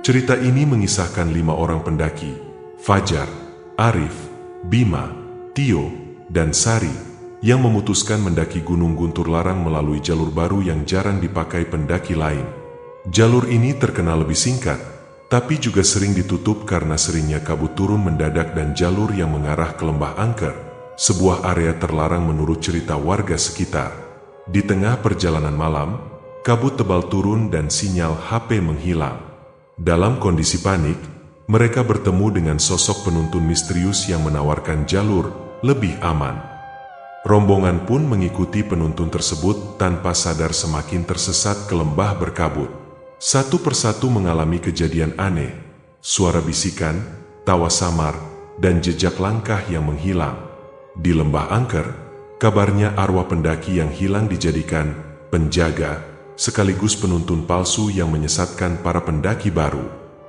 Cerita ini mengisahkan 5 orang pendaki, Fajar, Arif, Bima, Tio, dan Sari, yang memutuskan mendaki Gunung Guntur Larang melalui jalur baru yang jarang dipakai pendaki lain. Jalur ini terkenal lebih singkat, tapi juga sering ditutup karena seringnya kabut turun mendadak dan jalur yang mengarah ke Lembah Angker, sebuah area terlarang menurut cerita warga sekitar. Di tengah perjalanan malam, kabut tebal turun dan sinyal HP menghilang. Dalam kondisi panik, mereka bertemu dengan sosok penuntun misterius yang menawarkan jalur lebih aman. Rombongan pun mengikuti penuntun tersebut tanpa sadar semakin tersesat ke lembah berkabut. Satu persatu mengalami kejadian aneh, suara bisikan, tawa samar, dan jejak langkah yang menghilang. Di Lembah Angker, kabarnya arwah pendaki yang hilang dijadikan penjaga, sekaligus penuntun palsu yang menyesatkan para pendaki baru.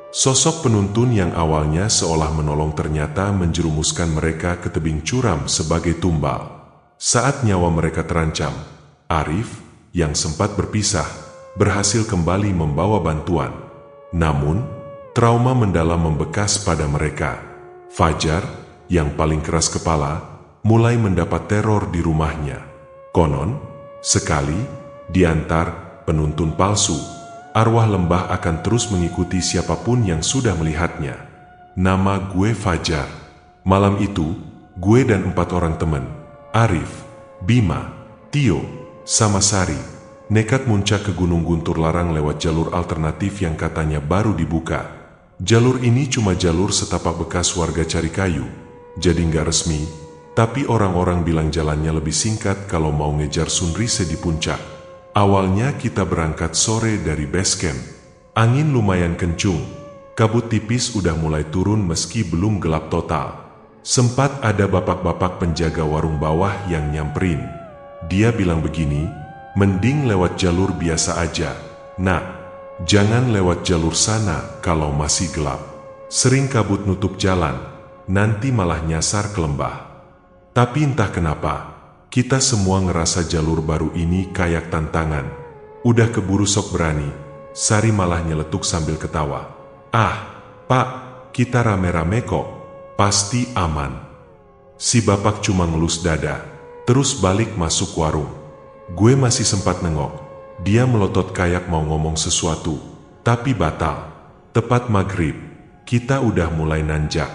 Sosok penuntun yang awalnya seolah menolong ternyata menjerumuskan mereka ke tebing curam sebagai tumbal. Saat nyawa mereka terancam, Arif, yang sempat berpisah, berhasil kembali membawa bantuan. Namun, trauma mendalam membekas pada mereka. Fajar, yang paling keras kepala, mulai mendapat teror di rumahnya. Konon, sekali diantar penuntun palsu, arwah lembah akan terus mengikuti siapapun yang sudah melihatnya. Nama gue Fajar. Malam itu, gue dan 4 orang teman, Arif, Bima, Tio, sama Sari, nekat muncak ke Gunung Guntur Larang lewat jalur alternatif yang katanya baru dibuka. Jalur ini cuma jalur setapak bekas warga cari kayu, jadi nggak resmi, tapi orang-orang bilang jalannya lebih singkat kalau mau ngejar sunrise di puncak. Awalnya kita berangkat sore dari base camp. Angin lumayan kencung, kabut tipis udah mulai turun meski belum gelap total. Sempat ada bapak-bapak penjaga warung bawah yang nyamperin. Dia bilang begini, mending lewat jalur biasa aja, nak, jangan lewat jalur sana kalau masih gelap. Sering kabut nutup jalan, nanti malah nyasar ke lembah. Tapi entah kenapa, kita semua ngerasa jalur baru ini kayak tantangan. Udah keburu sok berani, Sari malah nyeletuk sambil ketawa. Ah, Pak, kita rame-rame kok, pasti aman. Si bapak cuma ngelus dada, terus balik masuk warung. Gue masih sempat nengok, dia melotot kayak mau ngomong sesuatu, tapi batal. Tepat maghrib, kita udah mulai nanjak.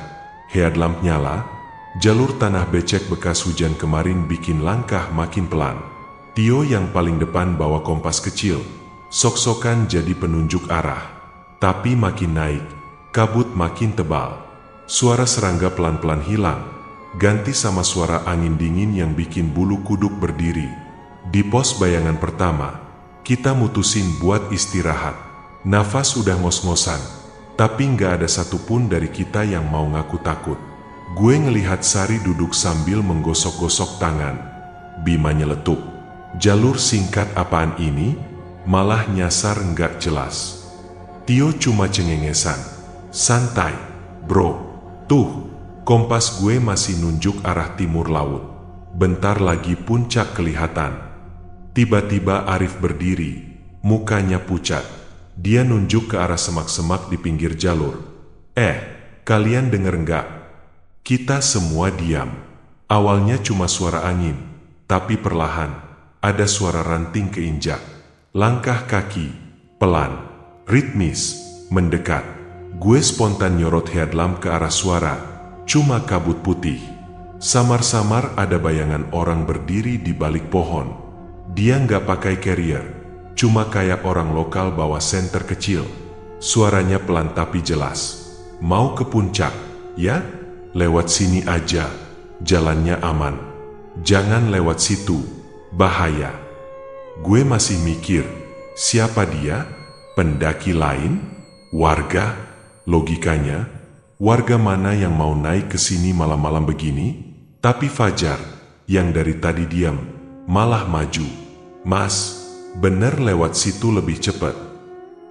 Headlamp nyala, jalur tanah becek bekas hujan kemarin bikin langkah makin pelan. Tio yang paling depan bawa kompas kecil, sok-sokan jadi penunjuk arah. Tapi makin naik, kabut makin tebal. Suara serangga pelan-pelan hilang, ganti sama suara angin dingin yang bikin bulu kuduk berdiri. Di pos bayangan pertama, kita mutusin buat istirahat. Nafas udah ngos-ngosan, tapi nggak ada satupun dari kita yang mau ngaku takut. Gue ngelihat Sari duduk sambil menggosok-gosok tangan. Bima nyeletuk, jalur singkat apaan ini? Malah nyasar nggak jelas. Tio cuma cengengesan, santai, bro. Tuh, kompas gue masih nunjuk arah timur laut. Bentar lagi puncak kelihatan. Tiba-tiba Arif berdiri, mukanya pucat. Dia nunjuk ke arah semak-semak di pinggir jalur. Kalian denger nggak? Kita semua diam. Awalnya cuma suara angin, tapi perlahan ada suara ranting keinjak. Langkah kaki, pelan, ritmis, mendekat. Gue spontan nyorot headlamp ke arah suara, cuma kabut putih. Samar-samar ada bayangan orang berdiri di balik pohon. Dia nggak pakai carrier, cuma kayak orang lokal bawa senter kecil. Suaranya pelan tapi jelas. Mau ke puncak, ya? Lewat sini aja, jalannya aman. Jangan lewat situ, bahaya. Gue masih mikir, siapa dia? Pendaki lain? Warga? Logikanya, warga mana yang mau naik ke sini malam-malam begini? Tapi Fajar, yang dari tadi diam, malah maju. Mas, bener lewat situ lebih cepat.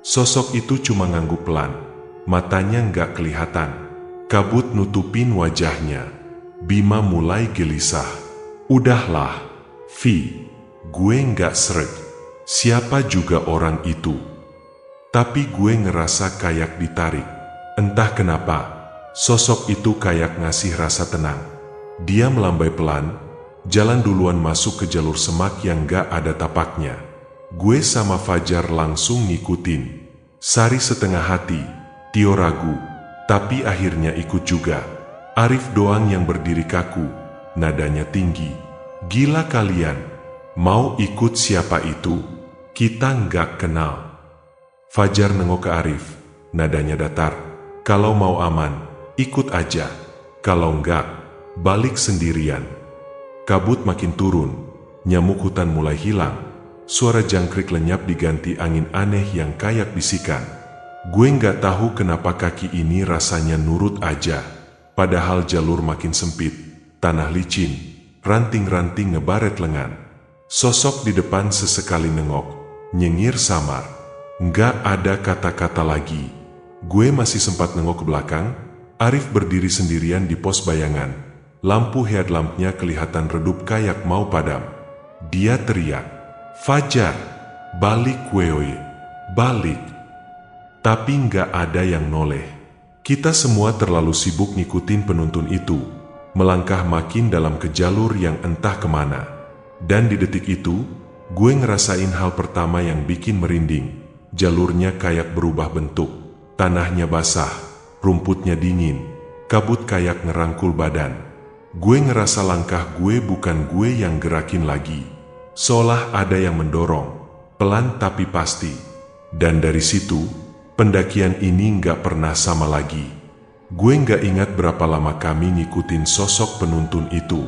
Sosok itu cuma ngangguk pelan, matanya nggak kelihatan. Kabut nutupin wajahnya. Bima mulai gelisah. Udahlah, Vi, gue nggak sreg. Siapa juga orang itu? Tapi gue ngerasa kayak ditarik. Entah kenapa, sosok itu kayak ngasih rasa tenang. Dia melambai pelan, jalan duluan masuk ke jalur semak yang gak ada tapaknya. Gue sama Fajar langsung ngikutin. Sari setengah hati, Tio ragu, tapi akhirnya ikut juga. Arif doang yang berdiri kaku, nadanya tinggi. Gila kalian, mau ikut siapa itu? Kita nggak kenal. Fajar nengok ke Arif, nadanya datar. Kalau mau aman, ikut aja. Kalau nggak, balik sendirian. Kabut makin turun, nyamuk hutan mulai hilang. Suara jangkrik lenyap diganti angin aneh yang kayak bisikan. Gue nggak tahu kenapa kaki ini rasanya nurut aja. Padahal jalur makin sempit, tanah licin, ranting-ranting ngebaret lengan. Sosok di depan sesekali nengok, nyengir samar. Nggak ada kata-kata lagi. Gue masih sempat nengok ke belakang. Arif berdiri sendirian di pos bayangan. Lampu headlampnya kelihatan redup kayak mau padam. Dia teriak, "Fajar, balik weoy, balik." Tapi nggak ada yang noleh. Kita semua terlalu sibuk ngikutin penuntun itu, melangkah makin dalam ke jalur yang entah kemana. Dan di detik itu, gue ngerasain hal pertama yang bikin merinding. Jalurnya kayak berubah bentuk, tanahnya basah, rumputnya dingin, kabut kayak ngerangkul badan. Gue ngerasa langkah gue bukan gue yang gerakin lagi. Seolah ada yang mendorong, pelan tapi pasti. Dan dari situ, pendakian ini nggak pernah sama lagi. Gue nggak ingat berapa lama kami ngikutin sosok penuntun itu.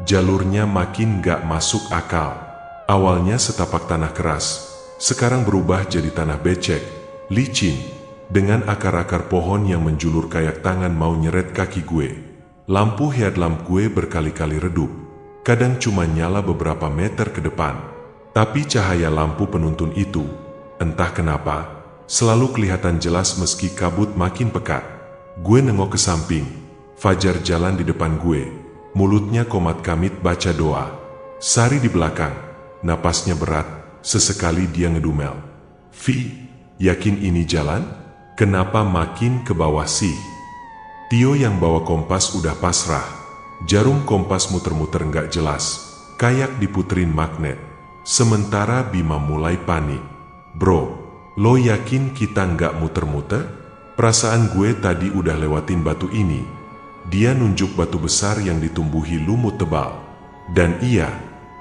Jalurnya makin nggak masuk akal. Awalnya setapak tanah keras, sekarang berubah jadi tanah becek, licin, dengan akar-akar pohon yang menjulur kayak tangan mau nyeret kaki gue. Lampu headlamp gue berkali-kali redup, kadang cuma nyala beberapa meter ke depan. Tapi cahaya lampu penuntun itu, entah kenapa, selalu kelihatan jelas meski kabut makin pekat. Gue nengok ke samping, Fajar jalan di depan gue, mulutnya komat kamit baca doa. Sari di belakang, napasnya berat, sesekali dia ngedumel. "Vi, yakin ini jalan? Kenapa makin ke bawah sih?" Tio yang bawa kompas udah pasrah. Jarum kompas muter-muter nggak jelas, kayak diputerin magnet. Sementara Bima mulai panik. "Bro, lo yakin kita nggak muter-muter? Perasaan gue tadi udah lewatin batu ini." Dia nunjuk batu besar yang ditumbuhi lumut tebal. Dan iya,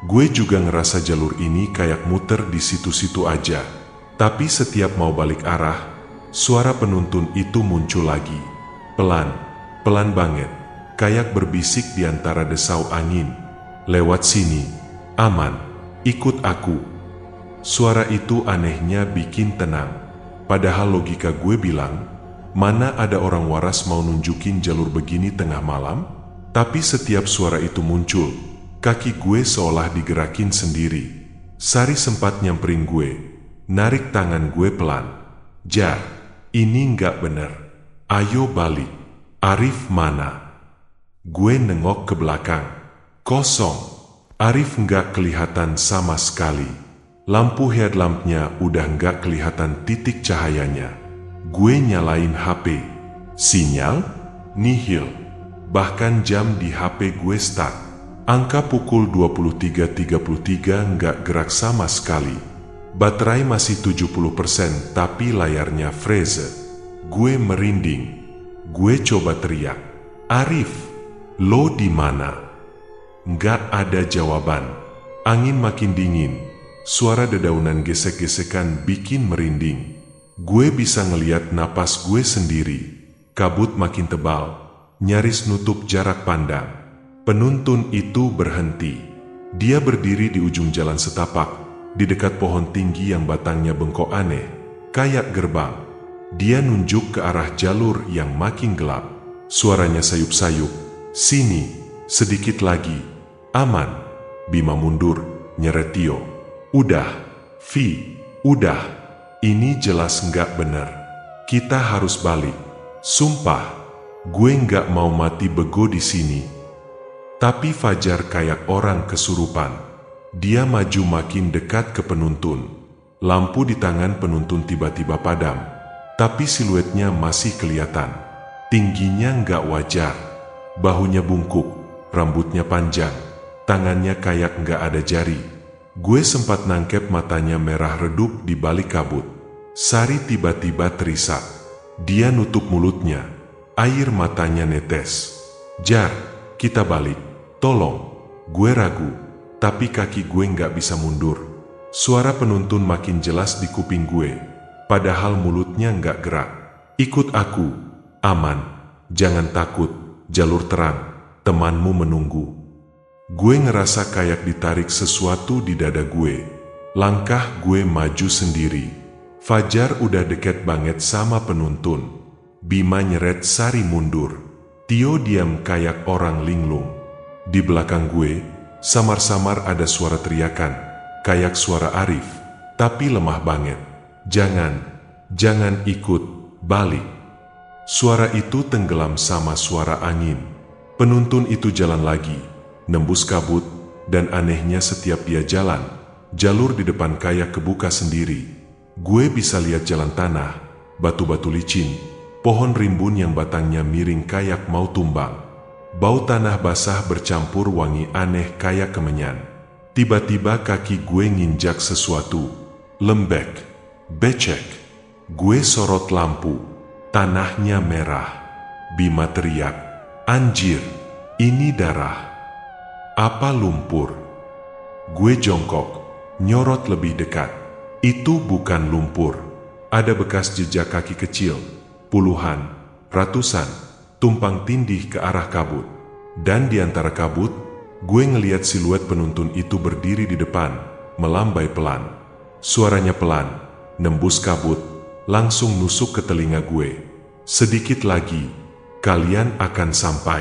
gue juga ngerasa jalur ini kayak muter di situ-situ aja. Tapi setiap mau balik arah, suara penuntun itu muncul lagi. Pelan, pelan banget, kayak berbisik di antara desau angin. "Lewat sini, aman, ikut aku." Suara itu anehnya bikin tenang. Padahal logika gue bilang, mana ada orang waras mau nunjukin jalur begini tengah malam? Tapi setiap suara itu muncul, kaki gue seolah digerakin sendiri. Sari sempat nyamperin gue, narik tangan gue pelan. "Jar, ini nggak bener. Ayo balik." "Arif mana?" Gue nengok ke belakang. Kosong. Arif nggak kelihatan sama sekali. Lampu headlampnya udah nggak kelihatan titik cahayanya. Gue nyalain HP. Sinyal? Nihil. Bahkan jam di HP gue stuck. Angka pukul 23.33 nggak gerak sama sekali. Baterai masih 70% tapi layarnya freeze. Gue merinding. Gue coba teriak, "Arif, lo di mana?" Nggak ada jawaban. Angin makin dingin. Suara dedaunan gesek-gesekan bikin merinding. Gue bisa ngeliat napas gue sendiri. Kabut makin tebal, nyaris nutup jarak pandang. Penuntun itu berhenti. Dia berdiri di ujung jalan setapak, di dekat pohon tinggi yang batangnya bengkok aneh, kayak gerbang. Dia nunjuk ke arah jalur yang makin gelap. Suaranya sayup-sayup. "Sini, sedikit lagi. Aman." Bima mundur, nyeret Tio. "Udah, Vi, udah. Ini jelas nggak bener. Kita harus balik. Sumpah, gue nggak mau mati bego di sini." Tapi Fajar kayak orang kesurupan. Dia maju makin dekat ke penuntun. Lampu di tangan penuntun tiba-tiba padam, tapi siluetnya masih kelihatan. Tingginya nggak wajar, bahunya bungkuk, rambutnya panjang, tangannya kayak nggak ada jari. Gue sempat nangkep matanya merah redup di balik kabut. Sari tiba-tiba terisak. Dia nutup mulutnya, air matanya netes. "Jar, kita balik. Tolong." Gue ragu, tapi kaki gue nggak bisa mundur. Suara penuntun makin jelas di kuping gue, padahal mulutnya nggak gerak. "Ikut aku, aman, jangan takut, jalur terang, temanmu menunggu." Gue ngerasa kayak ditarik sesuatu di dada gue. Langkah gue maju sendiri. Fajar udah deket banget sama penuntun. Bima nyeret Sari mundur. Tio diam kayak orang linglung. Di belakang gue, samar-samar ada suara teriakan. Kayak suara Arif, tapi lemah banget. Jangan ikut, balik." Suara itu tenggelam sama suara angin. Penuntun itu jalan lagi, nembus kabut, dan anehnya setiap dia jalan, jalur di depan kayak kebuka sendiri. Gue bisa lihat jalan tanah, batu-batu licin, pohon rimbun yang batangnya miring kayak mau tumbang. Bau tanah basah bercampur wangi aneh kayak kemenyan. Tiba-tiba kaki gue nginjak sesuatu. Lembek, becek. Gue sorot lampu. Tanahnya merah. Bima teriak, "Anjir, ini darah." "Apa lumpur?" Gue jongkok, nyorot lebih dekat. Itu bukan lumpur. Ada bekas jejak kaki kecil, puluhan, ratusan, tumpang tindih ke arah kabut. Dan di antara kabut, gue ngeliat siluet penuntun itu berdiri di depan, melambai pelan. Suaranya pelan, nembus kabut, langsung nusuk ke telinga gue. "Sedikit lagi, kalian akan sampai."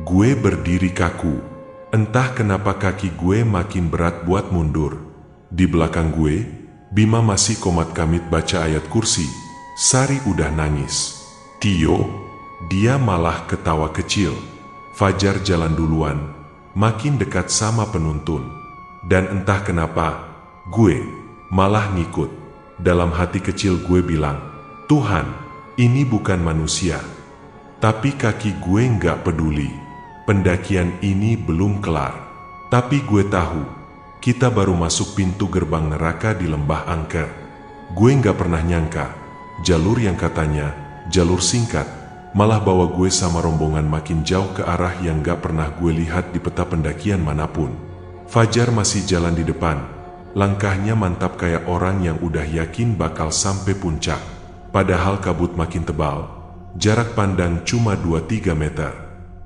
Gue berdiri kaku. Entah kenapa kaki gue makin berat buat mundur. Di belakang gue, Bima masih komat kamit baca ayat kursi. Sari udah nangis. Tio, dia malah ketawa kecil. Fajar jalan duluan, makin dekat sama penuntun. Dan entah kenapa, gue malah ngikut. Dalam hati kecil gue bilang, "Tuhan, ini bukan manusia." Tapi kaki gue nggak peduli. Pendakian ini belum kelar. Tapi gue tahu, kita baru masuk pintu gerbang neraka di lembah angker. Gue nggak pernah nyangka, jalur yang katanya jalur singkat, malah bawa gue sama rombongan makin jauh ke arah yang gak pernah gue lihat di peta pendakian manapun. Fajar masih jalan di depan, langkahnya mantap kayak orang yang udah yakin bakal sampai puncak. Padahal kabut makin tebal, jarak pandang cuma 2-3 meter.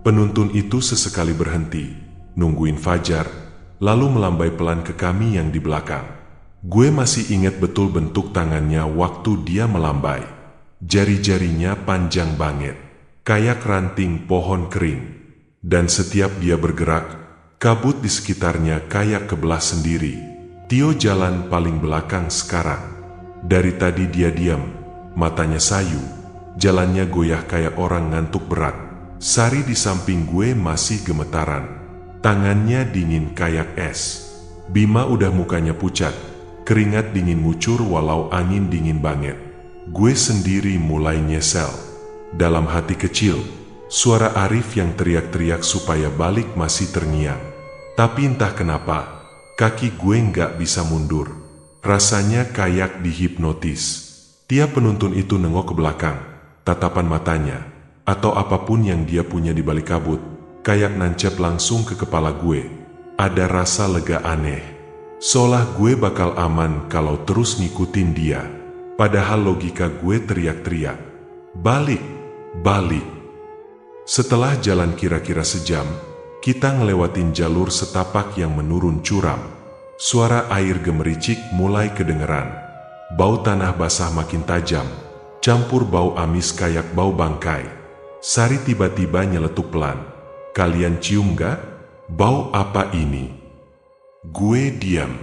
Penuntun itu sesekali berhenti, nungguin Fajar, lalu melambai pelan ke kami yang di belakang. Gue masih ingat betul bentuk tangannya waktu dia melambai. Jari-jarinya panjang banget, kayak ranting pohon kering. Dan setiap dia bergerak, kabut di sekitarnya kayak kebelah sendiri. Tio jalan paling belakang sekarang. Dari tadi dia diam, matanya sayu, jalannya goyah kayak orang ngantuk berat. Sari di samping gue masih gemetaran, tangannya dingin kayak es. Bima udah mukanya pucat, keringat dingin ngucur walau angin dingin banget. Gue sendiri mulai nyesel. Dalam hati kecil, suara Arif yang teriak-teriak supaya balik masih terngiang. Tapi entah kenapa, kaki gue nggak bisa mundur. Rasanya kayak dihipnotis. Tiap penuntun itu nengok ke belakang, tatapan matanya, atau apapun yang dia punya di balik kabut, kayak nancep langsung ke kepala gue. Ada rasa lega aneh, seolah gue bakal aman kalau terus ngikutin dia. Padahal logika gue teriak-teriak, "Balik, balik." Setelah jalan kira-kira sejam, kita ngelewatin jalur setapak yang menurun curam. Suara air gemericik mulai kedengeran. Bau tanah basah makin tajam, campur bau amis kayak bau bangkai. Sari tiba-tiba nyeletuk pelan, "Kalian cium gak? Bau apa ini?" Gue diam,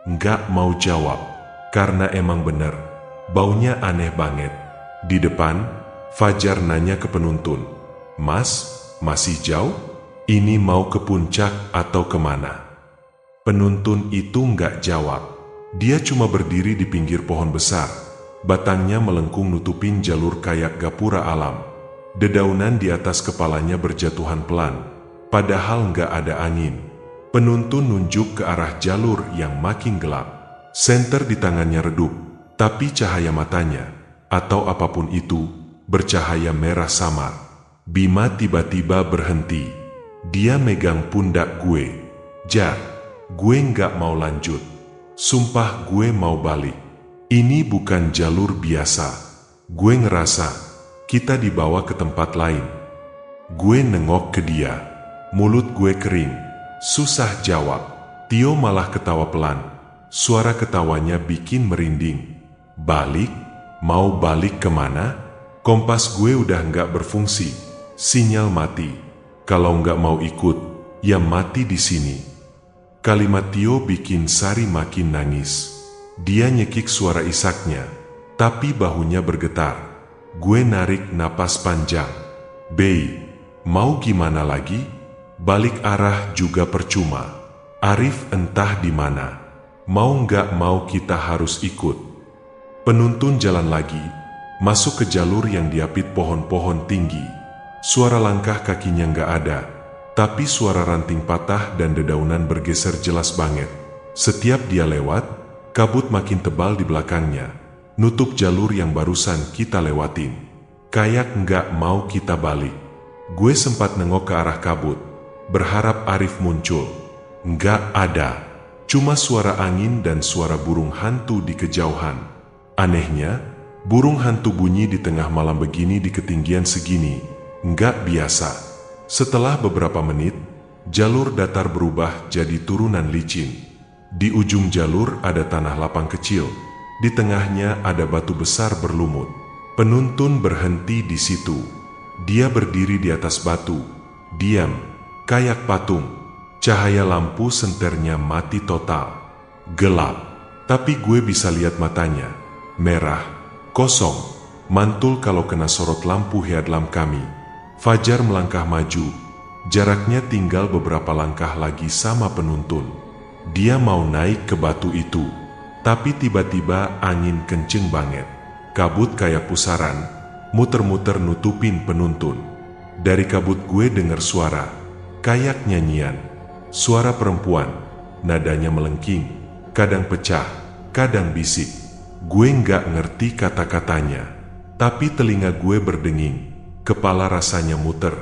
nggak mau jawab, karena emang bener. Baunya aneh banget. Di depan, Fajar nanya ke penuntun, "Mas, masih jauh? Ini mau ke puncak atau kemana?" Penuntun itu nggak jawab. Dia cuma berdiri di pinggir pohon besar. Batangnya melengkung nutupin jalur kayak gapura alam. Dedaunan di atas kepalanya berjatuhan pelan, padahal nggak ada angin. Penuntun nunjuk ke arah jalur yang makin gelap. Senter di tangannya redup, tapi cahaya matanya, atau apapun itu, bercahaya merah samar. Bima tiba-tiba berhenti. Dia megang pundak gue. Jar, gue nggak mau lanjut. Sumpah gue mau balik. Ini bukan jalur biasa. Gue ngerasa kita dibawa ke tempat lain. Gue nengok ke dia. Mulut gue kering. Susah jawab. Tio malah ketawa pelan. Suara ketawanya bikin merinding. Balik? Mau balik kemana? Kompas gue udah nggak berfungsi. Sinyal mati. Kalau nggak mau ikut, ya mati di sini. Kalimat Tio bikin Sari makin nangis. Dia nyekik suara isaknya, tapi bahunya bergetar. Gue narik napas panjang. Bey, mau gimana lagi? Balik arah juga percuma. Arif entah di mana. Mau nggak mau kita harus ikut. Penuntun jalan lagi, masuk ke jalur yang diapit pohon-pohon tinggi. Suara langkah kakinya nggak ada, tapi suara ranting patah dan dedaunan bergeser jelas banget. Setiap dia lewat, kabut makin tebal di belakangnya, nutup jalur yang barusan kita lewatin. Kayak nggak mau kita balik. Gue sempat nengok ke arah kabut, berharap Arif muncul. Nggak ada, cuma suara angin dan suara burung hantu di kejauhan. Anehnya, burung hantu bunyi di tengah malam begini di ketinggian segini, nggak biasa. Setelah beberapa menit, jalur datar berubah jadi turunan licin. Di ujung jalur ada tanah lapang kecil, di tengahnya ada batu besar berlumut. Penuntun berhenti di situ. Dia berdiri di atas batu, diam, kayak patung. Cahaya lampu senternya mati total. Gelap, tapi gue bisa lihat matanya. Merah, kosong, mantul kalau kena sorot lampu headlamp kami. Fajar melangkah maju, jaraknya tinggal beberapa langkah lagi sama penuntun. Dia mau naik ke batu itu, tapi tiba-tiba angin kenceng banget. Kabut kayak pusaran, muter-muter nutupin penuntun. Dari kabut gue dengar suara, kayak nyanyian. Suara perempuan, nadanya melengking, kadang pecah, kadang bisik. Gue nggak ngerti kata-katanya, tapi telinga gue berdenging, kepala rasanya muter.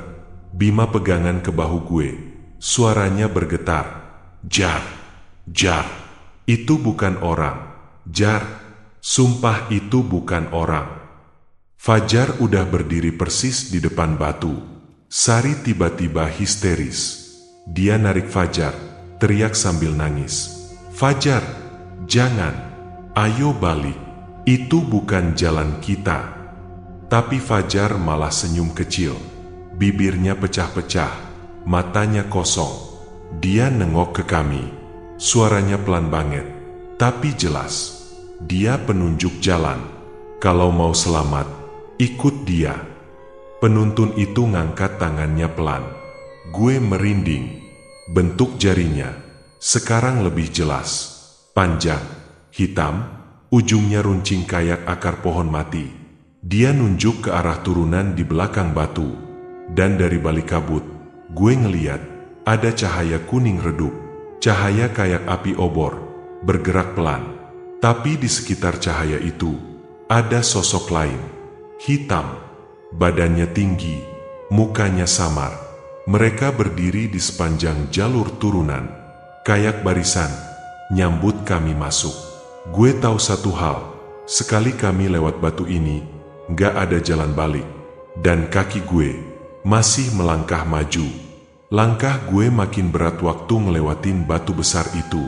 Bima pegangan ke bahu gue, suaranya bergetar. Jar, Jar, itu bukan orang. Jar, sumpah itu bukan orang. Fajar udah berdiri persis di depan batu. Sari tiba-tiba histeris. Dia narik Fajar, teriak sambil nangis. Fajar, jangan, ayo balik. Itu bukan jalan kita. Tapi Fajar malah senyum kecil. Bibirnya pecah-pecah, matanya kosong. Dia nengok ke kami. Suaranya pelan banget, tapi jelas. Dia penunjuk jalan. Kalau mau selamat, ikut dia. Penuntun itu ngangkat tangannya pelan. Gue merinding. Bentuk jarinya sekarang lebih jelas. Panjang, hitam, ujungnya runcing kayak akar pohon mati. Dia nunjuk ke arah turunan di belakang batu. Dan dari balik kabut, gue ngeliat ada cahaya kuning redup. Cahaya kayak api obor, bergerak pelan. Tapi di sekitar cahaya itu, ada sosok lain. Hitam, badannya tinggi, mukanya samar. Mereka berdiri di sepanjang jalur turunan, kayak barisan, nyambut kami masuk. Gue tahu satu hal, sekali kami lewat batu ini, gak ada jalan balik. Dan kaki gue masih melangkah maju. Langkah gue makin berat waktu ngelewatin batu besar itu.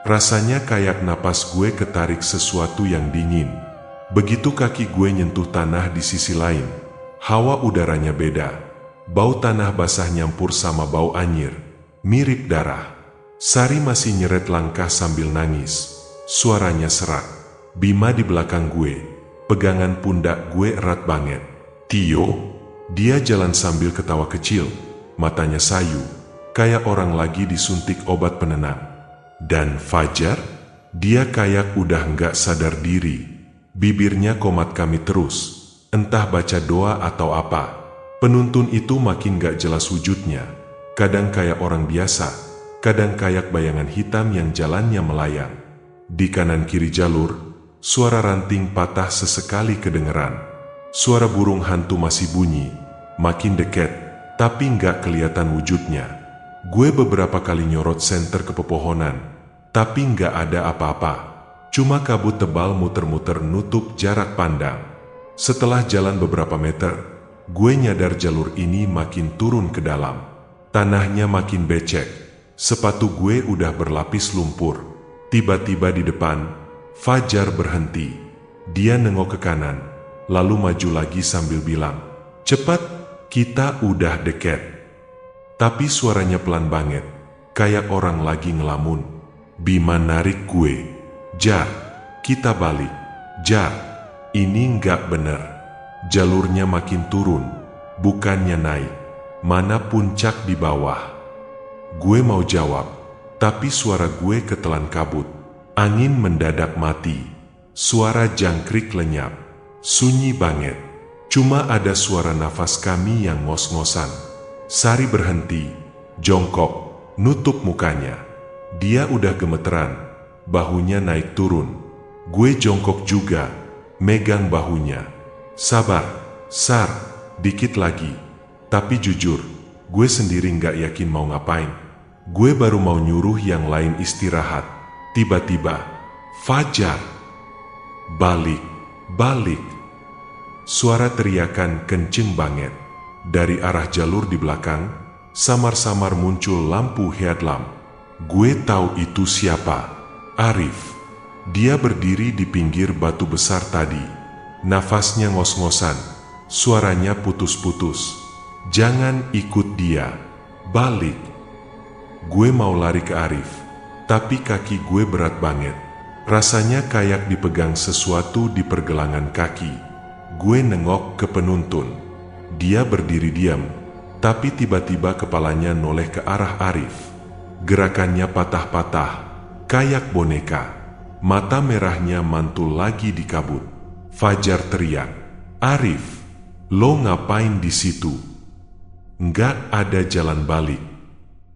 Rasanya kayak napas gue ketarik sesuatu yang dingin. Begitu kaki gue nyentuh tanah di sisi lain, hawa udaranya beda. Bau tanah basah nyampur sama bau anyir, mirip darah. Sari masih nyeret langkah sambil nangis. Suaranya serak. Bima di belakang gue, pegangan pundak gue erat banget. Tio, dia jalan sambil ketawa kecil. Matanya sayu, kayak orang lagi disuntik obat penenang. Dan Fajar? Dia kayak udah nggak sadar diri. Bibirnya komat kami terus. Entah baca doa atau apa. Penuntun itu makin gak jelas wujudnya. Kadang kayak orang biasa, kadang kayak bayangan hitam yang jalannya melayang. Di kanan kiri jalur, suara ranting patah sesekali kedengeran. Suara burung hantu masih bunyi, makin dekat, tapi nggak kelihatan wujudnya. Gue beberapa kali nyorot senter ke pepohonan, tapi nggak ada apa-apa. Cuma kabut tebal muter-muter nutup jarak pandang. Setelah jalan beberapa meter, gue nyadar jalur ini makin turun ke dalam. Tanahnya makin becek. Sepatu gue udah berlapis lumpur. Tiba-tiba di depan, Fajar berhenti. Dia nengok ke kanan, lalu maju lagi sambil bilang, "Cepat, kita udah deket." Tapi suaranya pelan banget, kayak orang lagi ngelamun. Bima narik gue. "Jar, kita balik. Jar, ini nggak bener. Jalurnya makin turun, bukannya naik. Mana puncak di bawah?" Gue mau jawab, tapi suara gue ketelan kabut. Angin mendadak mati. Suara jangkrik lenyap. Sunyi banget. Cuma ada suara nafas kami yang ngos-ngosan. Sari berhenti, jongkok, nutup mukanya. Dia udah gemeteran, bahunya naik turun. Gue jongkok juga, megang bahunya. "Sabar, Sar, dikit lagi." Tapi jujur, gue sendiri nggak yakin mau ngapain. Gue baru mau nyuruh yang lain istirahat. Tiba-tiba, "Fajar! Balik, balik!" Suara teriakan kenceng banget. Dari arah jalur di belakang, samar-samar muncul lampu headlamp. Gue tahu itu siapa. Arif. Dia berdiri di pinggir batu besar tadi. Nafasnya ngos-ngosan. Suaranya putus-putus. "Jangan ikut dia. Balik." Gue mau lari ke Arif, tapi kaki gue berat banget. Rasanya kayak dipegang sesuatu di pergelangan kaki. Gue nengok ke penuntun. Dia berdiri diam, tapi tiba-tiba kepalanya noleh ke arah Arif. Gerakannya patah-patah, kayak boneka. Mata merahnya mantul lagi di kabut. Fajar teriak, "Arif, lo ngapain di situ? Nggak ada jalan balik."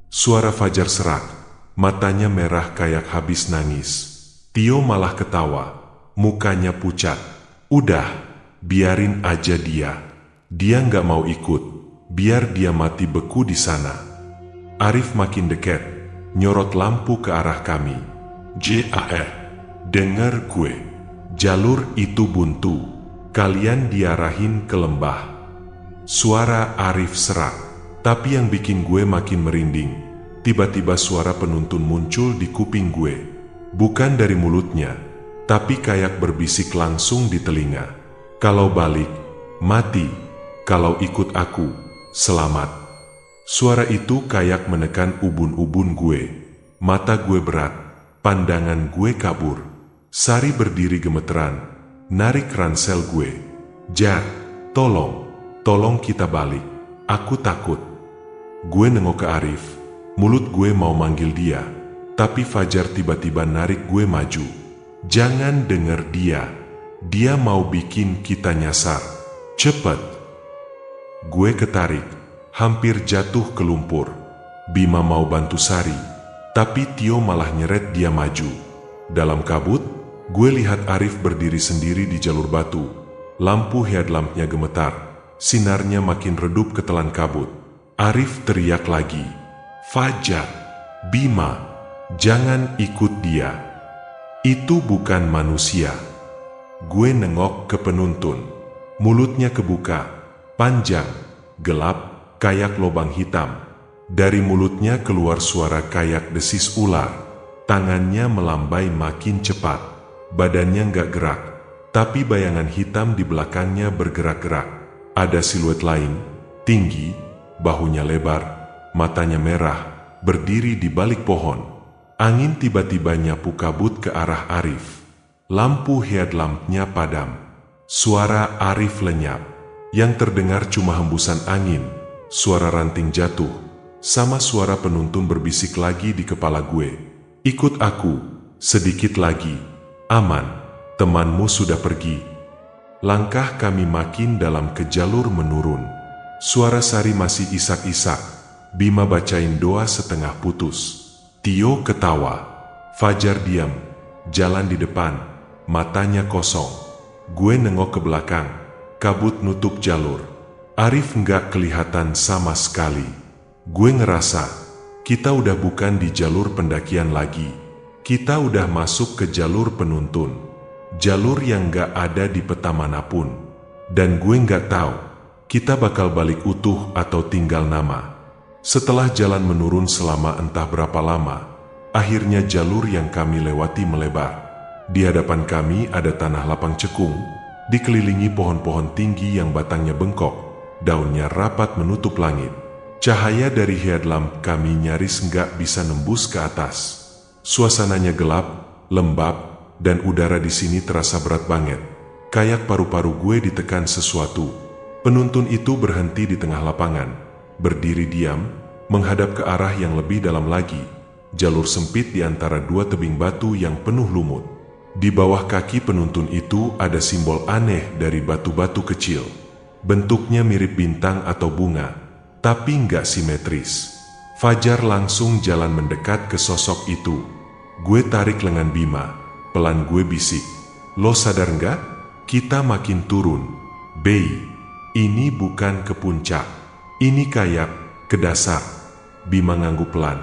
Suara Fajar serak, matanya merah kayak habis nangis. Tio malah ketawa, mukanya pucat. "Udah, biarin aja dia. Dia nggak mau ikut, biar dia mati beku di sana." Arif makin dekat, nyorot lampu ke arah kami. "Jar, denger gue. Jalur itu buntu. Kalian diarahin ke lembah." Suara Arif serak. Tapi yang bikin gue makin merinding, tiba-tiba suara penuntun muncul di kuping gue. Bukan dari mulutnya, tapi kayak berbisik langsung di telinga. "Kalau balik, mati. Kalau ikut aku, selamat." Suara itu kayak menekan ubun-ubun gue. Mata gue berat, pandangan gue kabur. Sari berdiri gemeteran, narik ransel gue. "Jar, tolong kita balik. Aku takut." Gue nengok ke Arif, mulut gue mau manggil dia, tapi Fajar tiba-tiba narik gue maju. "Jangan denger dia. Dia mau bikin kita nyasar. Cepet." Gue ketarik, hampir jatuh ke lumpur. Bima mau bantu Sari, tapi Tio malah nyeret dia maju. Dalam kabut, gue lihat Arif berdiri sendiri di jalur batu. Lampu headlampnya gemetar, sinarnya makin redup ketelan kabut. Arif teriak lagi, "Fajar, Bima, jangan ikut dia. Itu bukan manusia." Gue nengok ke penuntun. Mulutnya kebuka, panjang, gelap, kayak lubang hitam. Dari mulutnya keluar suara kayak desis ular. Tangannya melambai makin cepat. Badannya nggak gerak, tapi bayangan hitam di belakangnya bergerak-gerak. Ada siluet lain, tinggi, bahunya lebar, matanya merah, berdiri di balik pohon. Angin tiba-tiba nyapu kabut ke arah Arif. Lampu headlampnya padam. Suara Arif lenyap. Yang terdengar cuma hembusan angin, suara ranting jatuh, sama suara penuntun berbisik lagi di kepala gue. "Ikut aku, sedikit lagi. Aman, temanmu sudah pergi. Langkah kami makin dalam ke jalur menurun. Suara Sari masih isak-isak. Bima bacain doa setengah putus. Tio ketawa. Fajar diam. Jalan di depan. Matanya kosong. Gue nengok ke belakang. Kabut nutup jalur. Arif nggak kelihatan sama sekali. Gue ngerasa kita udah bukan di jalur pendakian lagi. Kita udah masuk ke jalur penuntun. Jalur yang nggak ada di peta manapun. Dan gue nggak tahu kita bakal balik utuh atau tinggal nama. Setelah jalan menurun selama entah berapa lama, akhirnya jalur yang kami lewati melebar. Di hadapan kami ada tanah lapang cekung, dikelilingi pohon-pohon tinggi yang batangnya bengkok, daunnya rapat menutup langit. Cahaya dari headlamp kami nyaris nggak bisa nembus ke atas. Suasananya gelap, lembab, dan udara di sini terasa berat banget. Kayak paru-paru gue ditekan sesuatu. Penuntun itu berhenti di tengah lapangan, berdiri diam, menghadap ke arah yang lebih dalam lagi. Jalur sempit di antara dua tebing batu yang penuh lumut. Di bawah kaki penuntun itu ada simbol aneh dari batu-batu kecil. Bentuknya mirip bintang atau bunga, tapi nggak simetris. Fajar langsung jalan mendekat ke sosok itu. Gue tarik lengan Bima, pelan gue bisik. Lo sadar nggak? Kita makin turun. Bei. Ini bukan ke puncak, ini kayak ke dasar. Bima ngangguk pelan,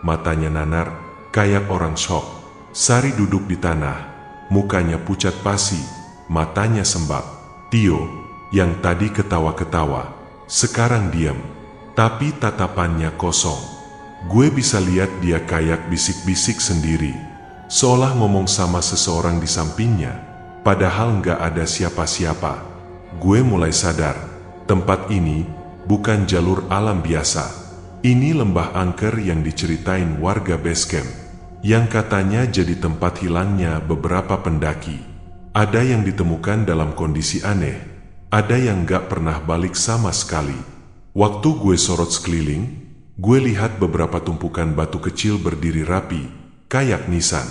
matanya nanar, kayak orang shock. Sari duduk di tanah, mukanya pucat pasi, matanya sembab. Tio, yang tadi ketawa-ketawa, sekarang diam, tapi tatapannya kosong. Gue bisa lihat dia kayak bisik-bisik sendiri, seolah ngomong sama seseorang di sampingnya, padahal nggak ada siapa-siapa. Gue mulai sadar, tempat ini bukan jalur alam biasa. Ini lembah angker yang diceritain warga base camp, yang katanya jadi tempat hilangnya beberapa pendaki. Ada yang ditemukan dalam kondisi aneh, ada yang gak pernah balik sama sekali. Waktu gue sorot sekeliling, gue lihat beberapa tumpukan batu kecil berdiri rapi, kayak nisan.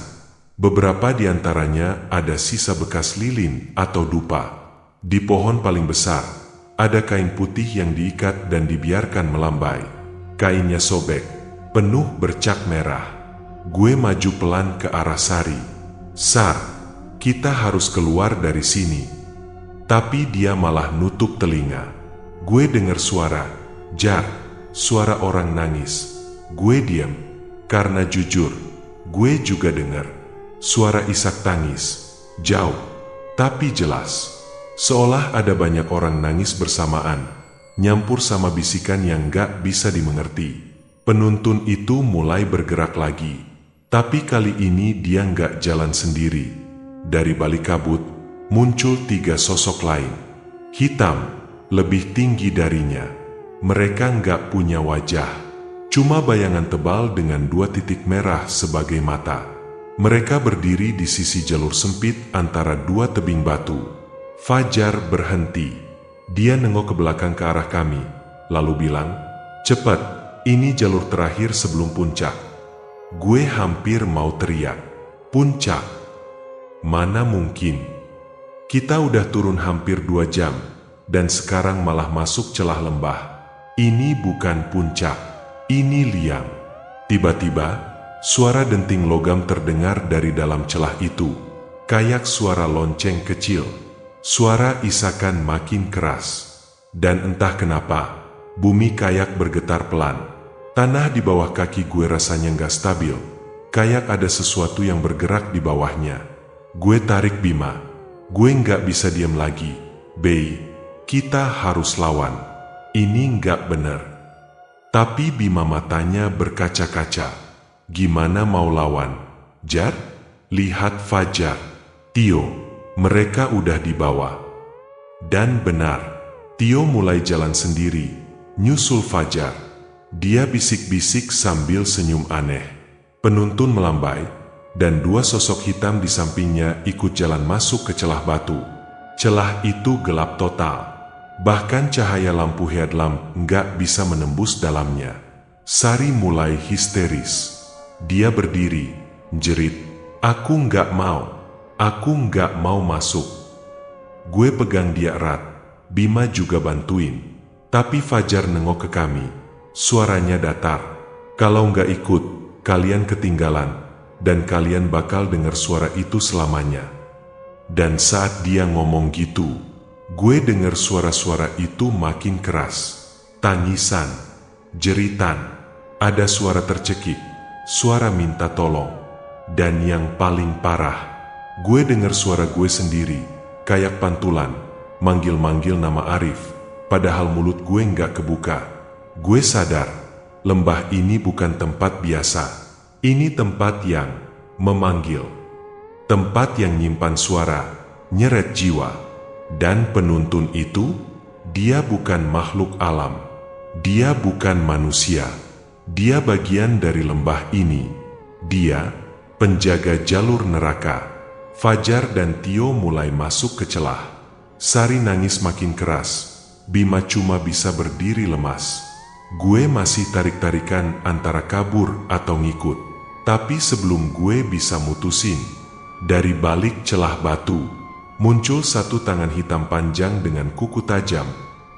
Beberapa di antaranya ada sisa bekas lilin atau dupa. Di pohon paling besar, ada kain putih yang diikat dan dibiarkan melambai. Kainnya sobek, penuh bercak merah. Gue maju pelan ke arah Sari. Sar, kita harus keluar dari sini. Tapi dia malah nutup telinga. Gue dengar suara, Jar, suara orang nangis. Gue diam, karena jujur, gue juga dengar. Suara isak tangis, jauh, tapi jelas. Seolah ada banyak orang nangis bersamaan, nyampur sama bisikan yang gak bisa dimengerti. Penuntun itu mulai bergerak lagi, tapi kali ini dia gak jalan sendiri. Dari balik kabut, muncul 3 sosok lain. Hitam, lebih tinggi darinya. Mereka gak punya wajah, cuma bayangan tebal dengan 2 titik merah sebagai mata. Mereka berdiri di sisi jalur sempit antara 2 tebing batu. Fajar berhenti. Dia nengok ke belakang ke arah kami, lalu bilang, "Cepat, ini jalur terakhir sebelum puncak." Gue hampir mau teriak, "Puncak? Mana mungkin? Kita udah turun hampir 2 jam, dan sekarang malah masuk celah lembah. Ini bukan puncak, ini liang." Tiba-tiba, suara denting logam terdengar dari dalam celah itu, kayak suara lonceng kecil. Suara isakan makin keras, dan entah kenapa, bumi kayak bergetar pelan. Tanah di bawah kaki gue rasanya nggak stabil, kayak ada sesuatu yang bergerak di bawahnya. Gue tarik Bima, gue nggak bisa diam lagi. Bei, kita harus lawan. Ini nggak bener. Tapi Bima matanya berkaca-kaca. Gimana mau lawan? Jar, lihat Fajar, Tio. Mereka udah di bawah. Dan benar, Tio mulai jalan sendiri, nyusul Fajar. Dia bisik-bisik sambil senyum aneh. Penuntun melambai, dan 2 sosok hitam di sampingnya ikut jalan masuk ke celah batu. Celah itu gelap total. Bahkan cahaya lampu headlamp nggak bisa menembus dalamnya. Sari mulai histeris. Dia berdiri, jerit, Aku nggak mau masuk. Gue pegang dia erat, Bima juga bantuin. Tapi Fajar nengok ke kami, suaranya datar. Kalau nggak ikut, kalian ketinggalan, dan kalian bakal dengar suara itu selamanya. Dan saat dia ngomong gitu, gue dengar suara-suara itu makin keras. Tangisan, jeritan, ada suara tercekik, suara minta tolong. Dan yang paling parah, gue dengar suara gue sendiri, kayak pantulan, manggil-manggil nama Arif, padahal mulut gue nggak kebuka. Gue sadar, lembah ini bukan tempat biasa. Ini tempat yang memanggil. Tempat yang nyimpan suara, nyeret jiwa. Dan penuntun itu, dia bukan makhluk alam. Dia bukan manusia. Dia bagian dari lembah ini. Dia penjaga jalur neraka. Fajar dan Tio mulai masuk ke celah. Sari nangis makin keras. Bima cuma bisa berdiri lemas. Gue masih tarik-tarikan antara kabur atau ngikut. Tapi sebelum gue bisa mutusin, dari balik celah batu, muncul satu tangan hitam panjang dengan kuku tajam,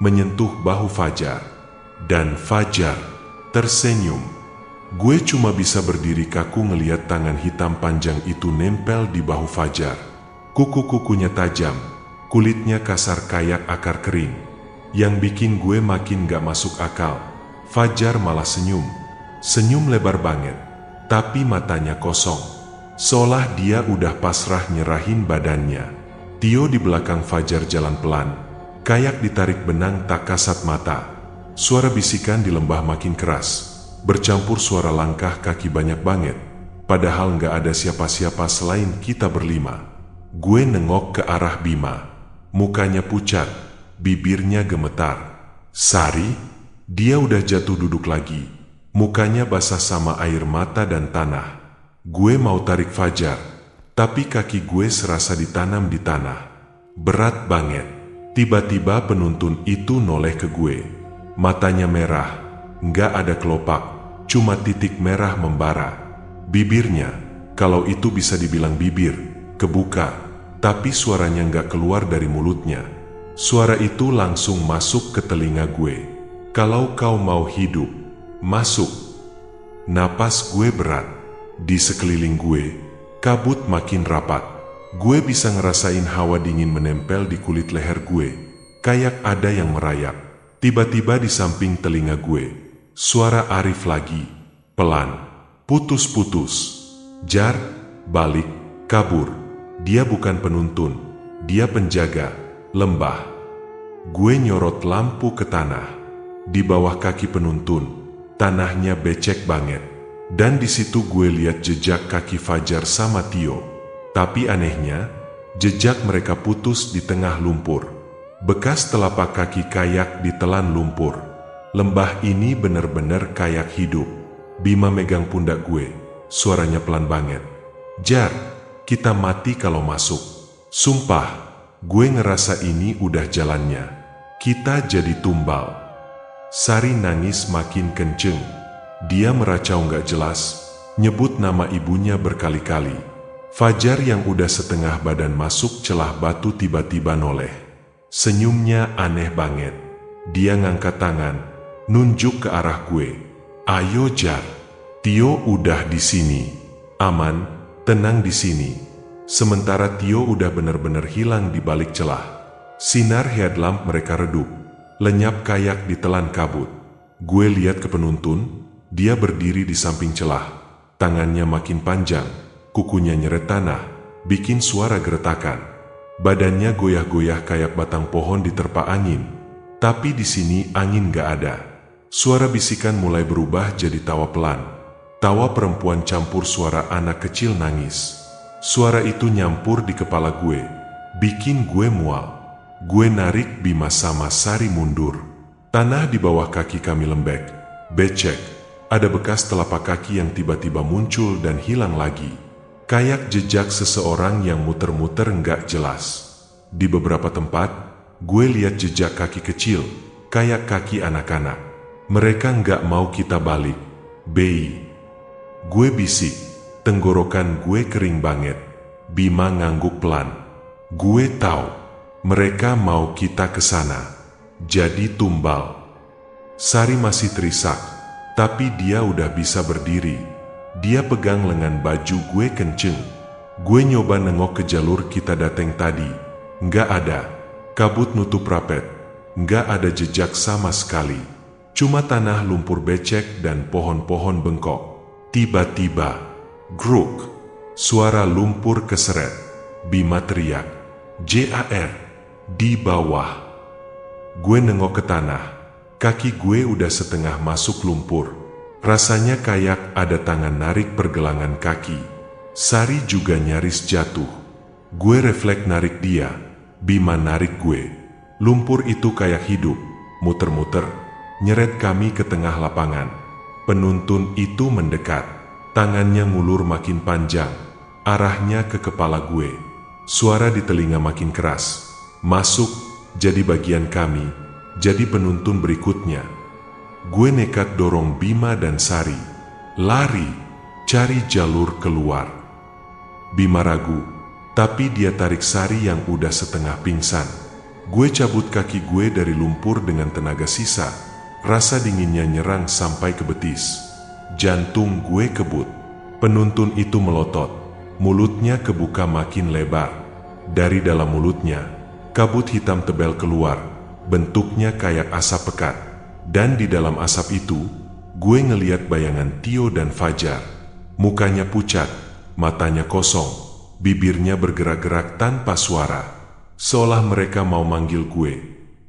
menyentuh bahu Fajar. Dan Fajar tersenyum. Gue cuma bisa berdiri kaku ngeliat tangan hitam panjang itu nempel di bahu Fajar. Kuku-kukunya tajam, kulitnya kasar kayak akar kering. Yang bikin gue makin gak masuk akal, Fajar malah senyum. Senyum lebar banget, tapi matanya kosong. Seolah dia udah pasrah nyerahin badannya. Tio di belakang Fajar jalan pelan, kayak ditarik benang tak kasat mata. Suara bisikan di lembah makin keras, bercampur suara langkah kaki banyak banget, padahal nggak ada siapa-siapa selain kita berlima. Gue nengok ke arah Bima, mukanya pucat, bibirnya gemetar. Sari, dia udah jatuh duduk lagi, mukanya basah sama air mata dan tanah. Gue mau tarik Fajar, tapi kaki gue serasa ditanam di tanah. Berat banget. Tiba-tiba penuntun itu noleh ke gue. Matanya merah, nggak ada kelopak, cuma titik merah membara. Bibirnya, kalau itu bisa dibilang bibir, kebuka, tapi suaranya nggak keluar dari mulutnya. Suara itu langsung masuk ke telinga gue. Kalau kau mau hidup, masuk. Napas gue berat. Di sekeliling gue, kabut makin rapat. Gue bisa ngerasain hawa dingin menempel di kulit leher gue, kayak ada yang merayap. Tiba-tiba di samping telinga gue, suara Arif lagi, pelan, putus-putus. Jar, balik, kabur. Dia bukan penuntun, dia penjaga lembah. Gue nyorot lampu ke tanah. Di bawah kaki penuntun, tanahnya becek banget. Dan di situ gue lihat jejak kaki Fajar sama Tio. Tapi anehnya, jejak mereka putus di tengah lumpur. Bekas telapak kaki kayak ditelan lumpur. Lembah ini bener-bener kayak hidup. Bima megang pundak gue, suaranya pelan banget. Jar, kita mati kalau masuk. Sumpah, gue ngerasa ini udah jalannya. Kita jadi tumbal. Sari nangis makin kenceng. Dia meracau nggak jelas, nyebut nama ibunya berkali-kali. Fajar yang udah setengah badan masuk celah batu tiba-tiba noleh. Senyumnya aneh banget. Dia ngangkat tangan, nunjuk ke arah gue. Ayo Jar, Tio udah di sini. Aman, tenang di sini. Sementara Tio udah bener-bener hilang di balik celah. Sinar headlamp mereka redup, lenyap kayak ditelan kabut. Gue lihat ke penuntun, dia berdiri di samping celah. Tangannya makin panjang, kukunya nyeret tanah, bikin suara geretakan. Badannya goyah-goyah kayak batang pohon diterpa angin. Tapi di sini angin gak ada. Suara bisikan mulai berubah jadi tawa pelan. Tawa perempuan campur suara anak kecil nangis. Suara itu nyampur di kepala gue, bikin gue mual. Gue narik Bima sama Sari mundur. Tanah di bawah kaki kami lembek, becek. Ada bekas telapak kaki yang tiba-tiba muncul dan hilang lagi. Kayak jejak seseorang yang muter-muter nggak jelas. Di beberapa tempat, gue lihat jejak kaki kecil, kayak kaki anak-anak. Mereka nggak mau kita balik. Bei. Gue bisik. tenggorokan gue kering banget. Bima ngangguk pelan. Gue tahu, mereka mau kita ke sana. Jadi tumbal. Sari masih terisak, tapi dia udah bisa berdiri. Dia pegang lengan baju gue kenceng. Gue nyoba nengok ke jalur kita dateng tadi. Nggak ada. Kabut nutup rapet. Nggak ada jejak sama sekali. Cuma tanah lumpur becek dan pohon-pohon bengkok. Tiba-tiba, gruk. Suara lumpur keseret. Bima teriak. JAR. Di bawah. Gue nengok ke tanah. Kaki gue udah setengah masuk lumpur. Rasanya kayak ada tangan narik pergelangan kaki. Sari juga nyaris jatuh. Gue refleks narik dia. Bima narik gue. Lumpur itu kayak hidup, muter-muter, nyeret kami ke tengah lapangan. Penuntun itu mendekat. Tangannya ngulur makin panjang. Arahnya ke kepala gue. Suara di telinga makin keras. Masuk, jadi bagian kami, jadi penuntun berikutnya. Gue nekat dorong Bima dan Sari. Lari, cari jalur keluar. Bima ragu, tapi dia tarik Sari yang udah setengah pingsan. Gue cabut kaki gue dari lumpur dengan tenaga sisa. Rasa dinginnya nyerang sampai ke betis. Jantung gue kebut. Penuntun itu melotot. Mulutnya kebuka makin lebar. Dari dalam mulutnya, kabut hitam tebal keluar. Bentuknya kayak asap pekat. Dan di dalam asap itu, gue ngeliat bayangan Tio dan Fajar. Mukanya pucat, matanya kosong, bibirnya bergerak-gerak tanpa suara. Seolah mereka mau manggil gue,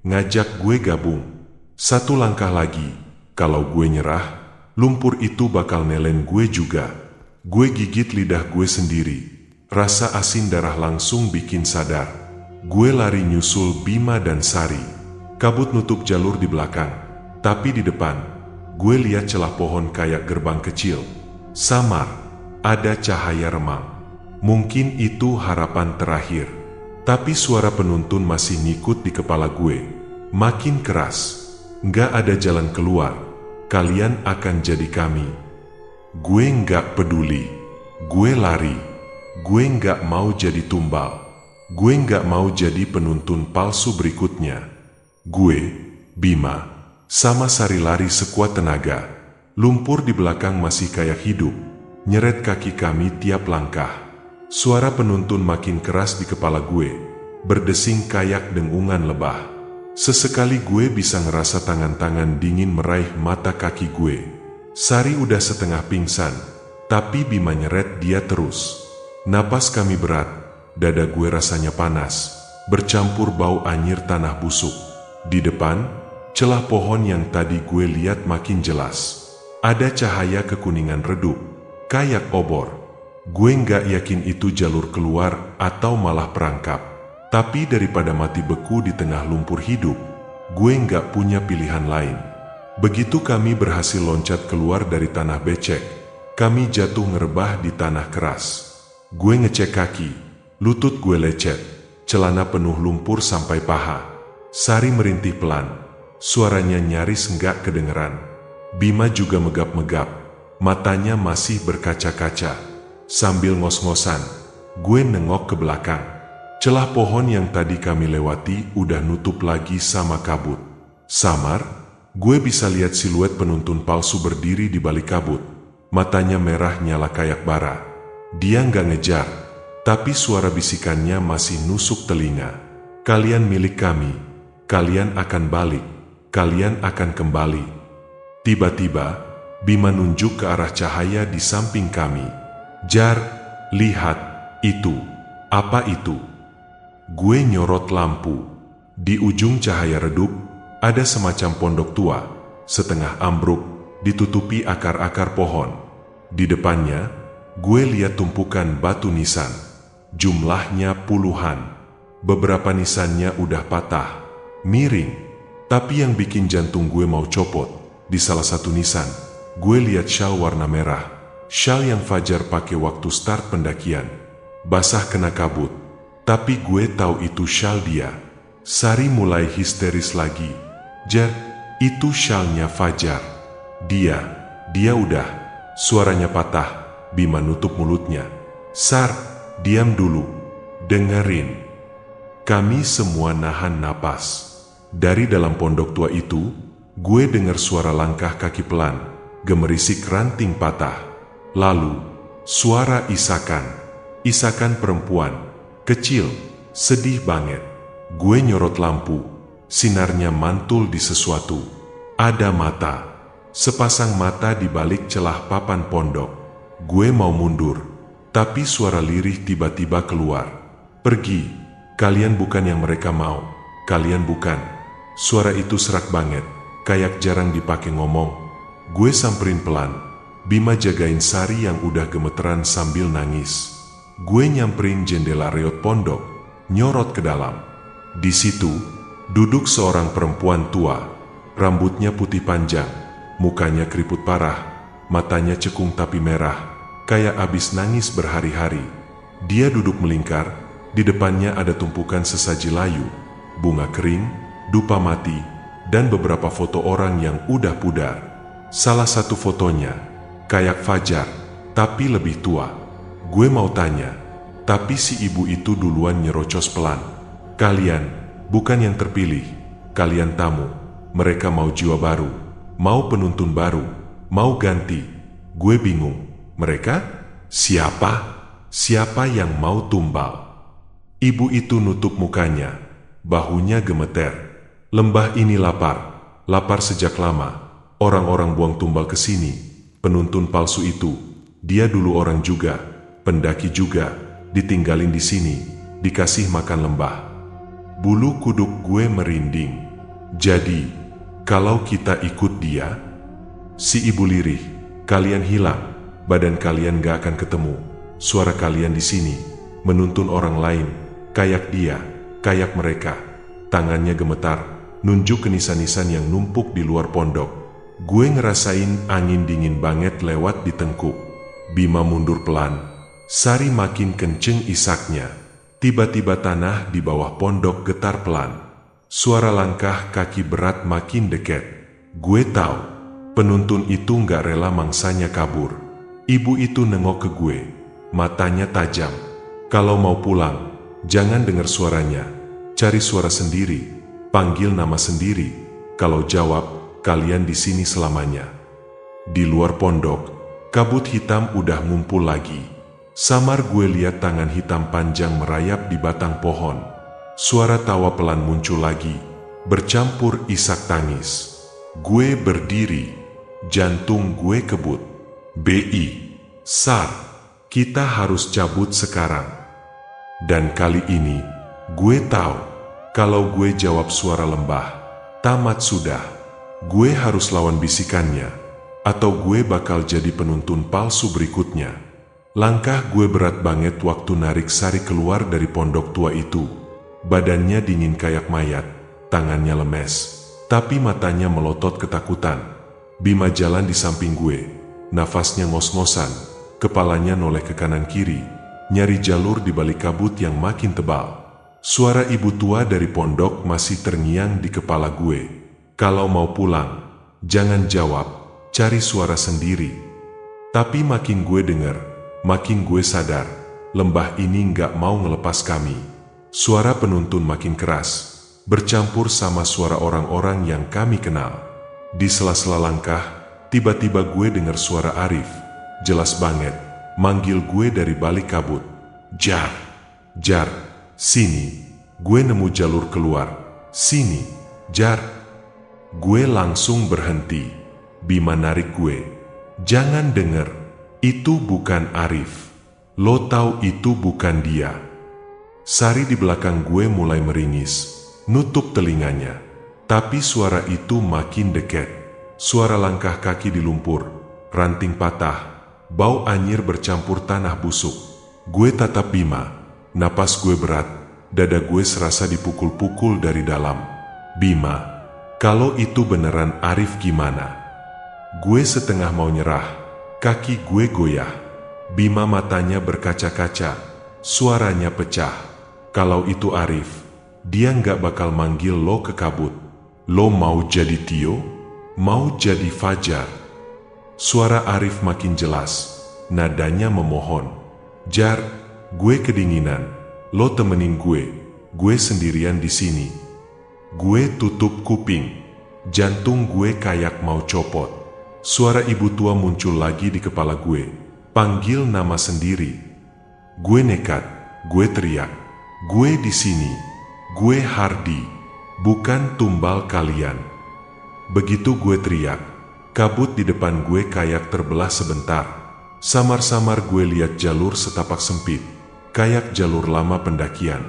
ngajak gue gabung. Satu langkah lagi, kalau gue nyerah, lumpur itu bakal nelen gue juga. Gue gigit lidah gue sendiri. Rasa asin darah langsung bikin sadar. Gue lari nyusul Bima dan Sari. Kabut nutup jalur di belakang. Tapi di depan, gue lihat celah pohon kayak gerbang kecil. Samar, ada cahaya remang. Mungkin itu harapan terakhir. Tapi suara penuntun masih ngikut di kepala gue. Makin keras. Nggak ada jalan keluar. Kalian akan jadi kami. Gue nggak peduli. Gue lari. Gue nggak mau jadi tumbal. Gue nggak mau jadi penuntun palsu berikutnya. Gue, Bima, sama Sari lari sekuat tenaga. Lumpur di belakang masih kayak hidup, nyeret kaki kami tiap langkah. Suara penuntun makin keras di kepala gue, berdesing kayak dengungan lebah. Sesekali gue bisa ngerasa tangan-tangan dingin meraih mata kaki gue. Sari udah setengah pingsan, tapi Bima nyeret dia terus. Napas kami berat, dada gue rasanya panas, bercampur bau anyir tanah busuk. Di depan, celah pohon yang tadi gue lihat makin jelas. Ada cahaya kekuningan redup, kayak obor. Gue nggak yakin itu jalur keluar atau malah perangkap. Tapi daripada mati beku di tengah lumpur hidup, gue nggak punya pilihan lain. Begitu kami berhasil loncat keluar dari tanah becek, kami jatuh ngerebah di tanah keras. Gue ngecek kaki, lutut gue lecet, celana penuh lumpur sampai paha. Sari merintih pelan, suaranya nyaris nggak kedengeran. Bima juga megap-megap, matanya masih berkaca-kaca. Sambil ngos-ngosan, gue nengok ke belakang. Celah pohon yang tadi kami lewati udah nutup lagi sama kabut. Samar, gue bisa lihat siluet penuntun palsu berdiri di balik kabut. Matanya merah nyala kayak bara. Dia nggak ngejar, tapi suara bisikannya masih nusuk telinga. Kalian milik kami, kalian akan balik, kalian akan kembali. Tiba-tiba, Bima nunjuk ke arah cahaya di samping kami. Jar, lihat, itu. Apa itu? Gue nyorot lampu. Di ujung cahaya redup, ada semacam pondok tua, setengah ambruk, ditutupi akar-akar pohon. Di depannya, gue lihat tumpukan batu nisan. Jumlahnya puluhan. Beberapa nisannya udah patah, miring. Tapi yang bikin jantung gue mau copot, di salah satu nisan, gue lihat syal warna merah. Syal yang Fajar pakai waktu start pendakian. Basah kena kabut, tapi gue tahu itu syal dia. Sari mulai histeris lagi. Jar, itu syalnya Fajar. Dia udah. Suaranya patah, Bima nutup mulutnya. Sar, diam dulu. Dengerin. Kami semua nahan napas. Dari dalam pondok tua itu, gue dengar suara langkah kaki pelan, gemerisik ranting patah. Lalu, suara isakan. Isakan perempuan, kecil, sedih banget. Gue nyorot lampu, sinarnya mantul di sesuatu. Ada mata. Sepasang mata di balik celah papan pondok. Gue mau mundur, tapi suara lirih tiba-tiba keluar. Pergi, kalian bukan yang mereka mau. Kalian bukan. Suara itu serak banget, kayak jarang dipakai ngomong. Gue samperin pelan. Bima jagain Sari yang udah gemeteran sambil nangis. Gue nyamperin jendela reot pondok, nyorot ke dalam. Di situ, duduk seorang perempuan tua. Rambutnya putih panjang, mukanya keriput parah, matanya cekung tapi merah, kayak abis nangis berhari-hari. Dia duduk melingkar, di depannya ada tumpukan sesaji layu, bunga kering, dupa mati, dan beberapa foto orang yang udah pudar. Salah satu fotonya, kayak Fajar, tapi lebih tua. Gue mau tanya, tapi si ibu itu duluan nyerocos pelan. Kalian, bukan yang terpilih, kalian tamu, mereka mau jiwa baru, mau penuntun baru, mau ganti. Gue bingung, mereka? Siapa? Siapa yang mau tumbal? Ibu itu nutup mukanya, bahunya gemeter. Lembah ini lapar, lapar sejak lama. Orang-orang buang tumbal ke sini, penuntun palsu itu. Dia dulu orang juga, pendaki juga, ditinggalin di sini, dikasih makan lembah. Bulu kuduk gue merinding. Jadi, kalau kita ikut dia, si ibu lirih, kalian hilang, badan kalian gak akan ketemu, suara kalian di sini, menuntun orang lain, kayak dia, kayak mereka. Tangannya gemetar, nunjuk ke nisan-nisan yang numpuk di luar pondok. Gue ngerasain angin dingin banget lewat di tengkuk. Bima mundur pelan, Sari makin kenceng isaknya. Tiba-tiba tanah di bawah pondok getar pelan. Suara langkah kaki berat makin dekat. Gue tahu, penuntun itu gak rela mangsanya kabur. Ibu itu nengok ke gue, matanya tajam. Kalau mau pulang, jangan dengar suaranya. Cari suara sendiri, panggil nama sendiri. Kalau jawab, kalian di sini selamanya. Di luar pondok, kabut hitam udah ngumpul lagi. Samar gue lihat tangan hitam panjang merayap di batang pohon. Suara tawa pelan muncul lagi, bercampur isak tangis. Gue berdiri, jantung gue kebut. BI, Sar, kita harus cabut sekarang. Dan kali ini, gue tahu, kalau gue jawab suara lembah, tamat sudah. Gue harus lawan bisikannya, atau gue bakal jadi penuntun palsu berikutnya. Langkah gue berat banget waktu narik Sari keluar dari pondok tua itu. Badannya dingin kayak mayat, tangannya lemes, tapi matanya melotot ketakutan. Bima jalan di samping gue, nafasnya ngos-ngosan, kepalanya noleh ke kanan kiri, nyari jalur di balik kabut yang makin tebal. Suara ibu tua dari pondok masih terngiang di kepala gue. Kalau mau pulang, jangan jawab, cari suara sendiri. Tapi makin gue denger, makin gue sadar, lembah ini nggak mau ngelepas kami. Suara penuntun makin keras, bercampur sama suara orang-orang yang kami kenal. Di sela-sela langkah, tiba-tiba gue dengar suara Arif, jelas banget, manggil gue dari balik kabut. Jar, Jar, sini, gue nemu jalur keluar, sini, Jar. Gue langsung berhenti. Bima narik gue. Jangan denger, itu bukan Arif. Lo tahu itu bukan dia. Sari di belakang gue mulai meringis, nutup telinganya. Tapi suara itu makin dekat. Suara langkah kaki di lumpur, ranting patah, bau anyir bercampur tanah busuk. Gue tatap Bima, napas gue berat, dada gue serasa dipukul-pukul dari dalam. Bima, kalau itu beneran Arif gimana? Gue setengah mau nyerah, kaki gue goyah. Bima matanya berkaca-kaca, suaranya pecah. Kalau itu Arif, dia nggak bakal manggil lo ke kabut. Lo mau jadi Tio? Mau jadi Fajar? Suara Arif makin jelas, nadanya memohon. Jar, gue kedinginan, lo temenin gue sendirian di sini. Gue tutup kuping, jantung gue kayak mau copot. Suara ibu tua muncul lagi di kepala gue, panggil nama sendiri. Gue nekat, gue teriak, gue di sini, gue Hardy, bukan tumbal kalian. Begitu gue teriak, kabut di depan gue kayak terbelah sebentar. Samar-samar gue lihat jalur setapak sempit, kayak jalur lama pendakian.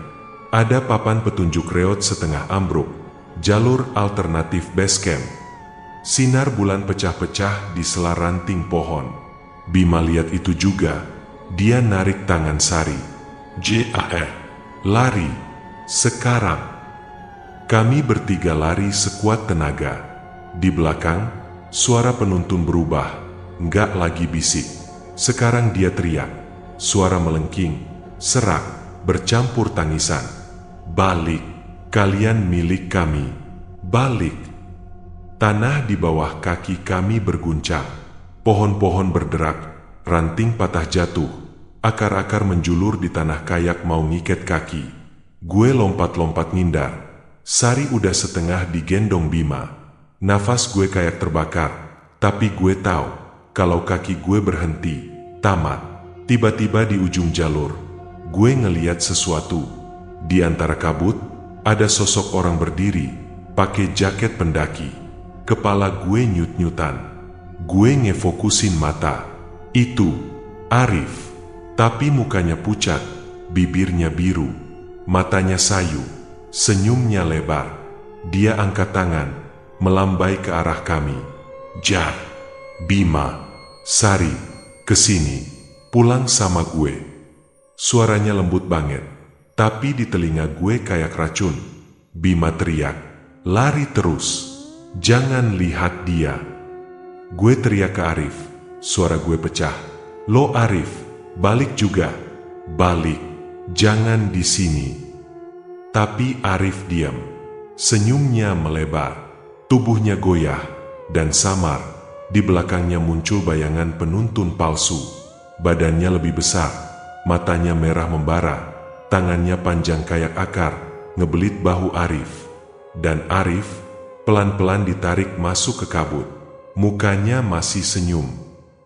Ada papan petunjuk reot setengah ambruk, jalur alternatif base camp. Sinar bulan pecah-pecah di sela ranting pohon. Bima lihat itu juga, dia narik tangan Sari. JAR, lari, sekarang. Kami bertiga lari sekuat tenaga. Di belakang, suara penuntun berubah, nggak lagi bisik. Sekarang dia teriak, suara melengking, serak, bercampur tangisan. Balik, kalian milik kami, balik. Tanah di bawah kaki kami berguncang, pohon-pohon berderak, ranting patah jatuh, akar-akar menjulur di tanah kayak mau ngiket kaki. Gue lompat-lompat ngindar, Sari udah setengah digendong Bima. Nafas gue kayak terbakar, tapi gue tahu, kalau kaki gue berhenti, tamat. Tiba-tiba di ujung jalur, gue ngeliat sesuatu. Di antara kabut, ada sosok orang berdiri, pakai jaket pendaki. Kepala gue nyut-nyutan. Gue ngefokusin mata. Itu Arif, tapi mukanya pucat, bibirnya biru, matanya sayu, senyumnya lebar. Dia angkat tangan, melambai ke arah kami. Jar, Bima, Sari, kesini, pulang sama gue. Suaranya lembut banget, tapi di telinga gue kayak racun. Bima teriak, lari terus, jangan lihat dia. Gue teriak ke Arif, suara gue pecah. Lo Arif, balik juga, balik, jangan di sini. Tapi Arif diam, senyumnya melebar, tubuhnya goyah dan samar. Di belakangnya muncul bayangan penuntun palsu. Badannya lebih besar, matanya merah membara, tangannya panjang kayak akar, ngebelit bahu Arif. Dan Arif pelan-pelan ditarik masuk ke kabut. Mukanya masih senyum,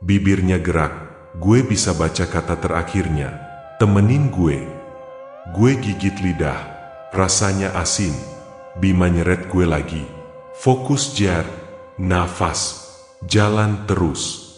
bibirnya gerak. Gue bisa baca kata terakhirnya, temenin gue. Gue gigit lidah, rasanya asin. Bima nyeret gue lagi. Fokus Jar, nafas, jalan terus.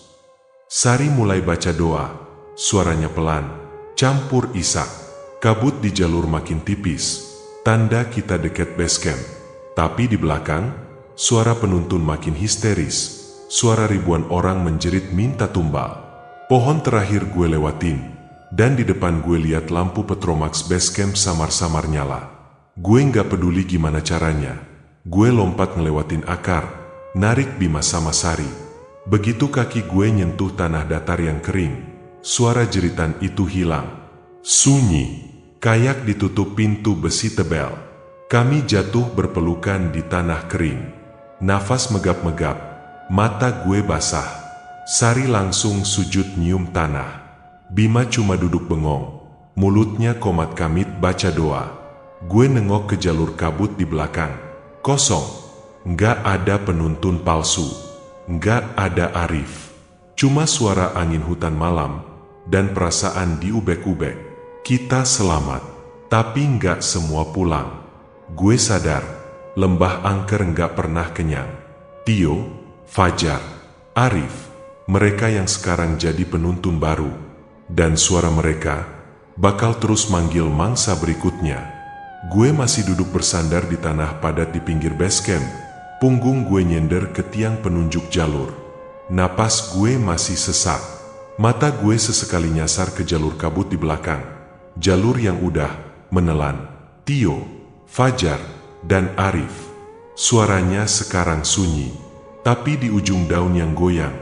Sari mulai baca doa, suaranya pelan, campur isak. Kabut di jalur makin tipis, tanda kita dekat base camp. Tapi di belakang, suara penuntun makin histeris. Suara ribuan orang menjerit minta tumbal. Pohon terakhir gue lewatin, dan di depan gue lihat lampu Petromax base camp samar-samar nyala. Gue nggak peduli gimana caranya. Gue lompat ngelewatin akar, narik Bima sama Sari. Begitu kaki gue nyentuh tanah datar yang kering, suara jeritan itu hilang. Sunyi, kayak ditutup pintu besi tebal. Kami jatuh berpelukan di tanah kering. Nafas megap-megap, mata gue basah. Sari langsung sujud nyium tanah. Bima cuma duduk bengong, mulutnya komat kamit baca doa. Gue nengok ke jalur kabut di belakang. Kosong, nggak ada penuntun palsu, nggak ada Arif. Cuma suara angin hutan malam dan perasaan diubek-ubek. Kita selamat, tapi nggak semua pulang. Gue sadar, lembah angker nggak pernah kenyang. Tio, Fajar, Arif, mereka yang sekarang jadi penuntun baru. Dan suara mereka bakal terus manggil mangsa berikutnya. Gue masih duduk bersandar di tanah padat di pinggir base camp. Punggung gue nyender ke tiang penunjuk jalur. Napas gue masih sesak. Mata gue sesekali nyasar ke jalur kabut di belakang. Jalur yang udah menelan Tio, Fajar, dan Arif. Suaranya sekarang sunyi, tapi di ujung daun yang goyang,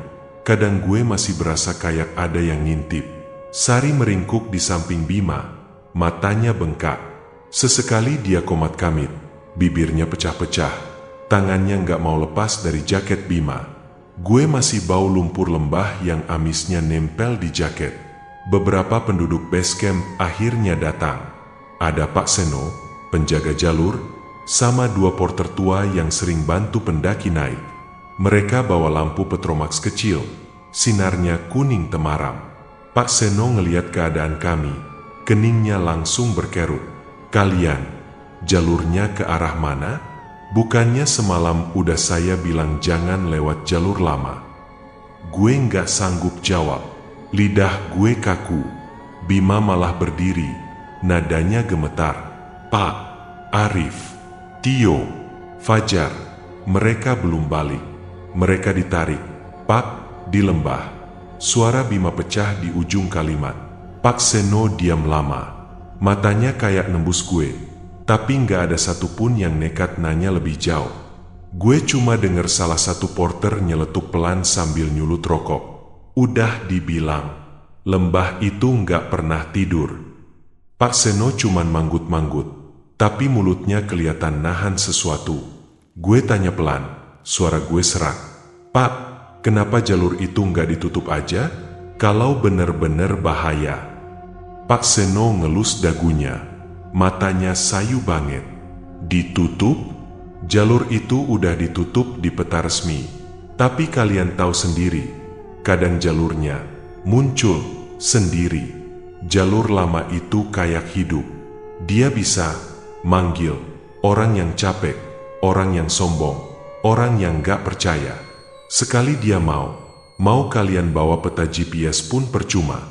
kadang gue masih berasa kayak ada yang ngintip. Sari meringkuk di samping Bima, matanya bengkak. Sesekali dia komat kamit, bibirnya pecah-pecah, tangannya nggak mau lepas dari jaket Bima. Gue masih bau lumpur lembah yang amisnya nempel di jaket. Beberapa penduduk base camp akhirnya datang. Ada Pak Seno, penjaga jalur, sama 2 porter tua yang sering bantu pendaki naik. Mereka bawa lampu Petromax kecil, sinarnya kuning temaram. Pak Seno ngeliat keadaan kami, keningnya langsung berkerut. Kalian, jalurnya ke arah mana? Bukannya semalam udah saya bilang jangan lewat jalur lama. Gue nggak sanggup jawab. Lidah gue kaku. Bima malah berdiri, nadanya gemetar. Pak, Arif, Tio, Fajar, mereka belum balik. Mereka ditarik. Pak, di lembah. Suara Bima pecah di ujung kalimat. Pak Seno diam lama. Matanya kayak nembus gue. Tapi nggak ada satupun yang nekat nanya lebih jauh. Gue cuma dengar salah satu porter nyeletuk pelan sambil nyulut rokok. Udah dibilang, lembah itu nggak pernah tidur. Pak Seno cuman manggut-manggut, tapi mulutnya kelihatan nahan sesuatu. Gue tanya pelan, suara gue serak. Pak, kenapa jalur itu nggak ditutup aja? Kalau bener-bener bahaya. Pak Seno ngelus dagunya. Matanya sayu banget. Ditutup? Jalur itu udah ditutup di peta resmi. Tapi kalian tahu sendiri, kadang jalurnya muncul sendiri. Jalur lama itu kayak hidup. Dia bisa manggil orang yang capek, orang yang sombong, orang yang gak percaya. Sekali dia mau kalian bawa peta GPS pun percuma.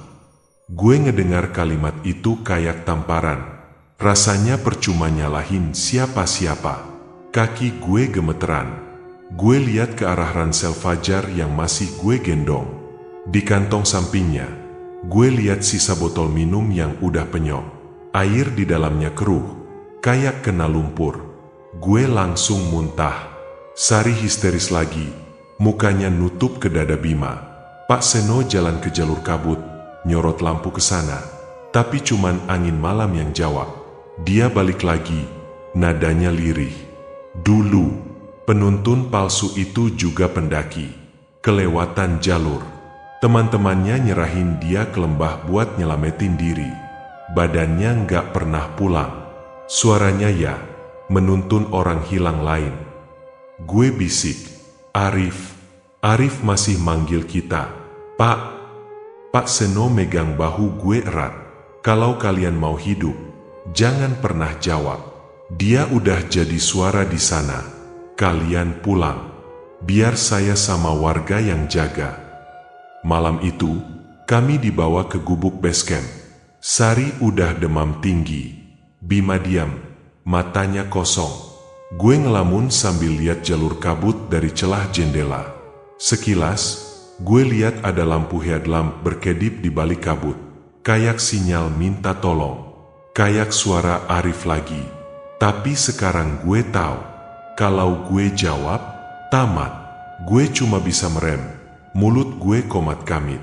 Gue ngedengar kalimat itu kayak tamparan. Rasanya percuma nyalahin siapa-siapa. Kaki gue gemeteran. Gue lihat ke arah ransel Fajar yang masih gue gendong. Di kantong sampingnya, gue lihat sisa botol minum yang udah penyok. Air di dalamnya keruh, kayak kena lumpur. Gue langsung muntah. Sari histeris lagi, mukanya nutup ke dada Bima. Pak Seno jalan ke jalur kabut, nyorot lampu ke sana. Tapi cuman angin malam yang jawab. Dia balik lagi, nadanya lirih. Dulu, penuntun palsu itu juga pendaki. Kelewatan jalur. Teman-temannya nyerahin dia ke lembah buat nyelamatin diri. Badannya nggak pernah pulang. Suaranya ya, menuntun orang hilang lain. Gue bisik, Arif. Arif masih manggil kita. Pak. Pak Seno megang bahu gue erat. Kalau kalian mau hidup, jangan pernah jawab. Dia udah jadi suara di sana. Kalian pulang. Biar saya sama warga yang jaga. Malam itu, kami dibawa ke gubuk base camp. Sari udah demam tinggi. Bima diam, matanya kosong. Gue ngelamun sambil lihat jalur kabut dari celah jendela. Sekilas, gue lihat ada lampu headlamp berkedip di balik kabut. Kayak sinyal minta tolong. Kayak suara Arif lagi. Tapi sekarang gue tahu, kalau gue jawab, tamat. Gue cuma bisa merem. Mulut gue komat kamit.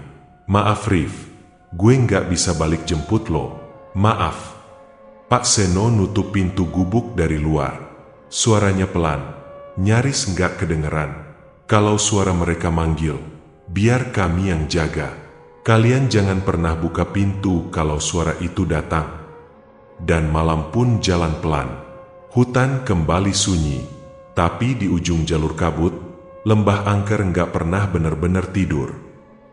Maaf Rif, gue nggak bisa balik jemput lo. Maaf. Pak Seno nutup pintu gubuk dari luar. Suaranya pelan, nyaris nggak kedengeran. Kalau suara mereka manggil, biar kami yang jaga. Kalian jangan pernah buka pintu kalau suara itu datang. Dan malam pun jalan pelan. Hutan kembali sunyi. Tapi di ujung jalur kabut, lembah angker nggak pernah benar-benar tidur.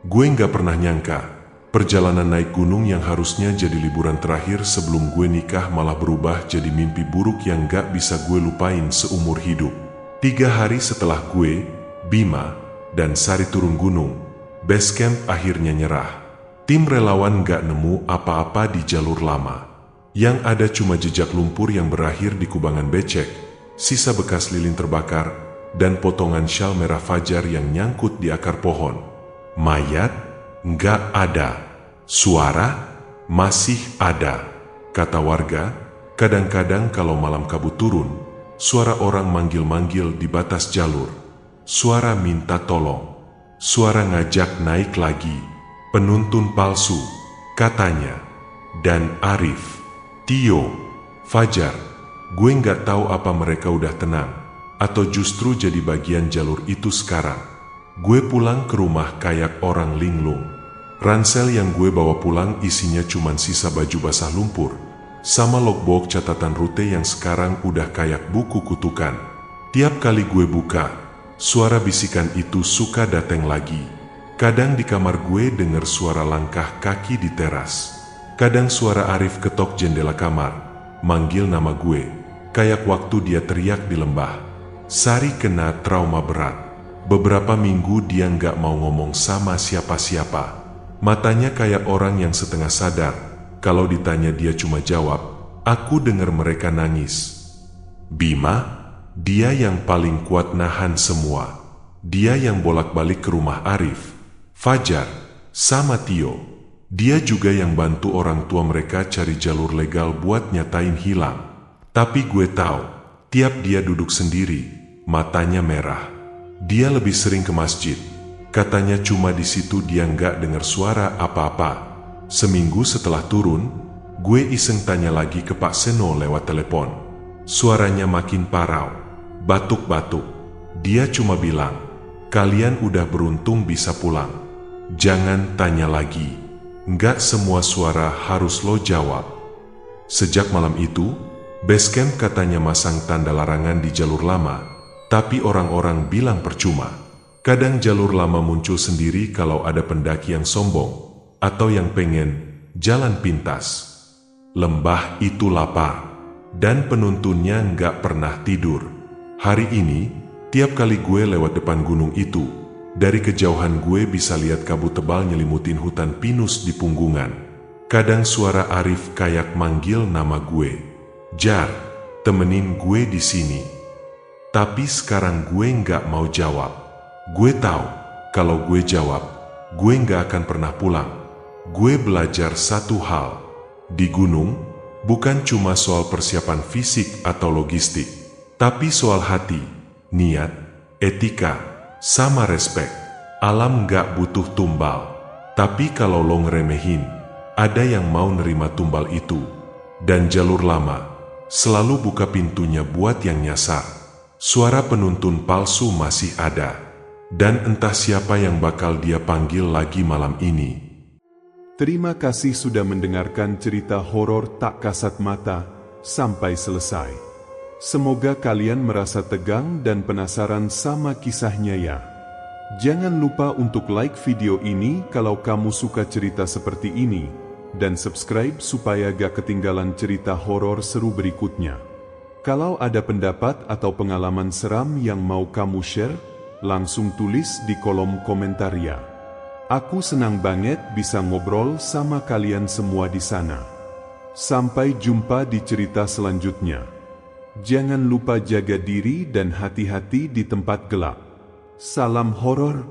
Gue nggak pernah nyangka, perjalanan naik gunung yang harusnya jadi liburan terakhir sebelum gue nikah malah berubah jadi mimpi buruk yang nggak bisa gue lupain seumur hidup. 3 hari setelah gue, Bima, dan Sari turun gunung, base camp akhirnya nyerah. Tim relawan nggak nemu apa-apa di jalur lama. Yang ada cuma jejak lumpur yang berakhir di kubangan becek, sisa bekas lilin terbakar, dan potongan syal merah Fajar yang nyangkut di akar pohon. Mayat? Nggak ada. Suara? Masih ada. Kata warga, kadang-kadang kalau malam kabut turun, suara orang manggil-manggil di batas jalur. Suara minta tolong. Suara ngajak naik lagi. Penuntun palsu, katanya. Dan Arif, Tio, Fajar, gue nggak tahu apa mereka udah tenang, atau justru jadi bagian jalur itu sekarang. Gue pulang ke rumah kayak orang linglung. Ransel yang gue bawa pulang isinya cuman sisa baju basah lumpur, sama logbook catatan rute yang sekarang udah kayak buku kutukan. Tiap kali gue buka, suara bisikan itu suka datang lagi. Kadang di kamar gue denger suara langkah kaki di teras. Kadang suara Arif ketok jendela kamar, manggil nama gue, kayak waktu dia teriak di lembah. Sari kena trauma berat. Beberapa minggu dia nggak mau ngomong sama siapa-siapa. Matanya kayak orang yang setengah sadar. Kalau ditanya dia cuma jawab, "Aku dengar mereka nangis." Bima, dia yang paling kuat nahan semua. Dia yang bolak-balik ke rumah Arif, Fajar, sama Tio. Dia juga yang bantu orang tua mereka cari jalur legal buat nyatain hilang. Tapi gue tahu, tiap dia duduk sendiri, matanya merah. Dia lebih sering ke masjid. Katanya cuma di situ dia nggak dengar suara apa-apa. Seminggu setelah turun, gue iseng tanya lagi ke Pak Seno lewat telepon. Suaranya makin parau, batuk-batuk. Dia cuma bilang, "Kalian udah beruntung bisa pulang. Jangan tanya lagi. Nggak semua suara harus lo jawab." Sejak malam itu, Basecamp katanya masang tanda larangan di jalur lama. Tapi orang-orang bilang percuma. Kadang jalur lama muncul sendiri kalau ada pendaki yang sombong atau yang pengen jalan pintas. Lembah itu lapar dan penuntunnya nggak pernah tidur. Hari ini, tiap kali gue lewat depan gunung itu, dari kejauhan gue bisa lihat kabut tebal nyelimutin hutan pinus di punggungan. Kadang suara Arif kayak manggil nama gue. "Jar, temenin gue di sini." Tapi sekarang gue nggak mau jawab. Gue tahu, kalau gue jawab, gue nggak akan pernah pulang. Gue belajar satu hal. Di gunung, bukan cuma soal persiapan fisik atau logistik, tapi soal hati, niat, etika, sama respek. Alam nggak butuh tumbal. Tapi kalau lo ngeremehin, ada yang mau nerima tumbal itu. Dan jalur lama selalu buka pintunya buat yang nyasar. Suara penuntun palsu masih ada, dan entah siapa yang bakal dia panggil lagi malam ini. Terima kasih sudah mendengarkan cerita horor Tak Kasat Mata sampai selesai. Semoga kalian merasa tegang dan penasaran sama kisahnya ya. Jangan lupa untuk like video ini kalau kamu suka cerita seperti ini, dan subscribe supaya gak ketinggalan cerita horor seru berikutnya. Kalau ada pendapat atau pengalaman seram yang mau kamu share, langsung tulis di kolom komentar ya. Aku senang banget bisa ngobrol sama kalian semua di sana. Sampai jumpa di cerita selanjutnya. Jangan lupa jaga diri dan hati-hati di tempat gelap. Salam horor.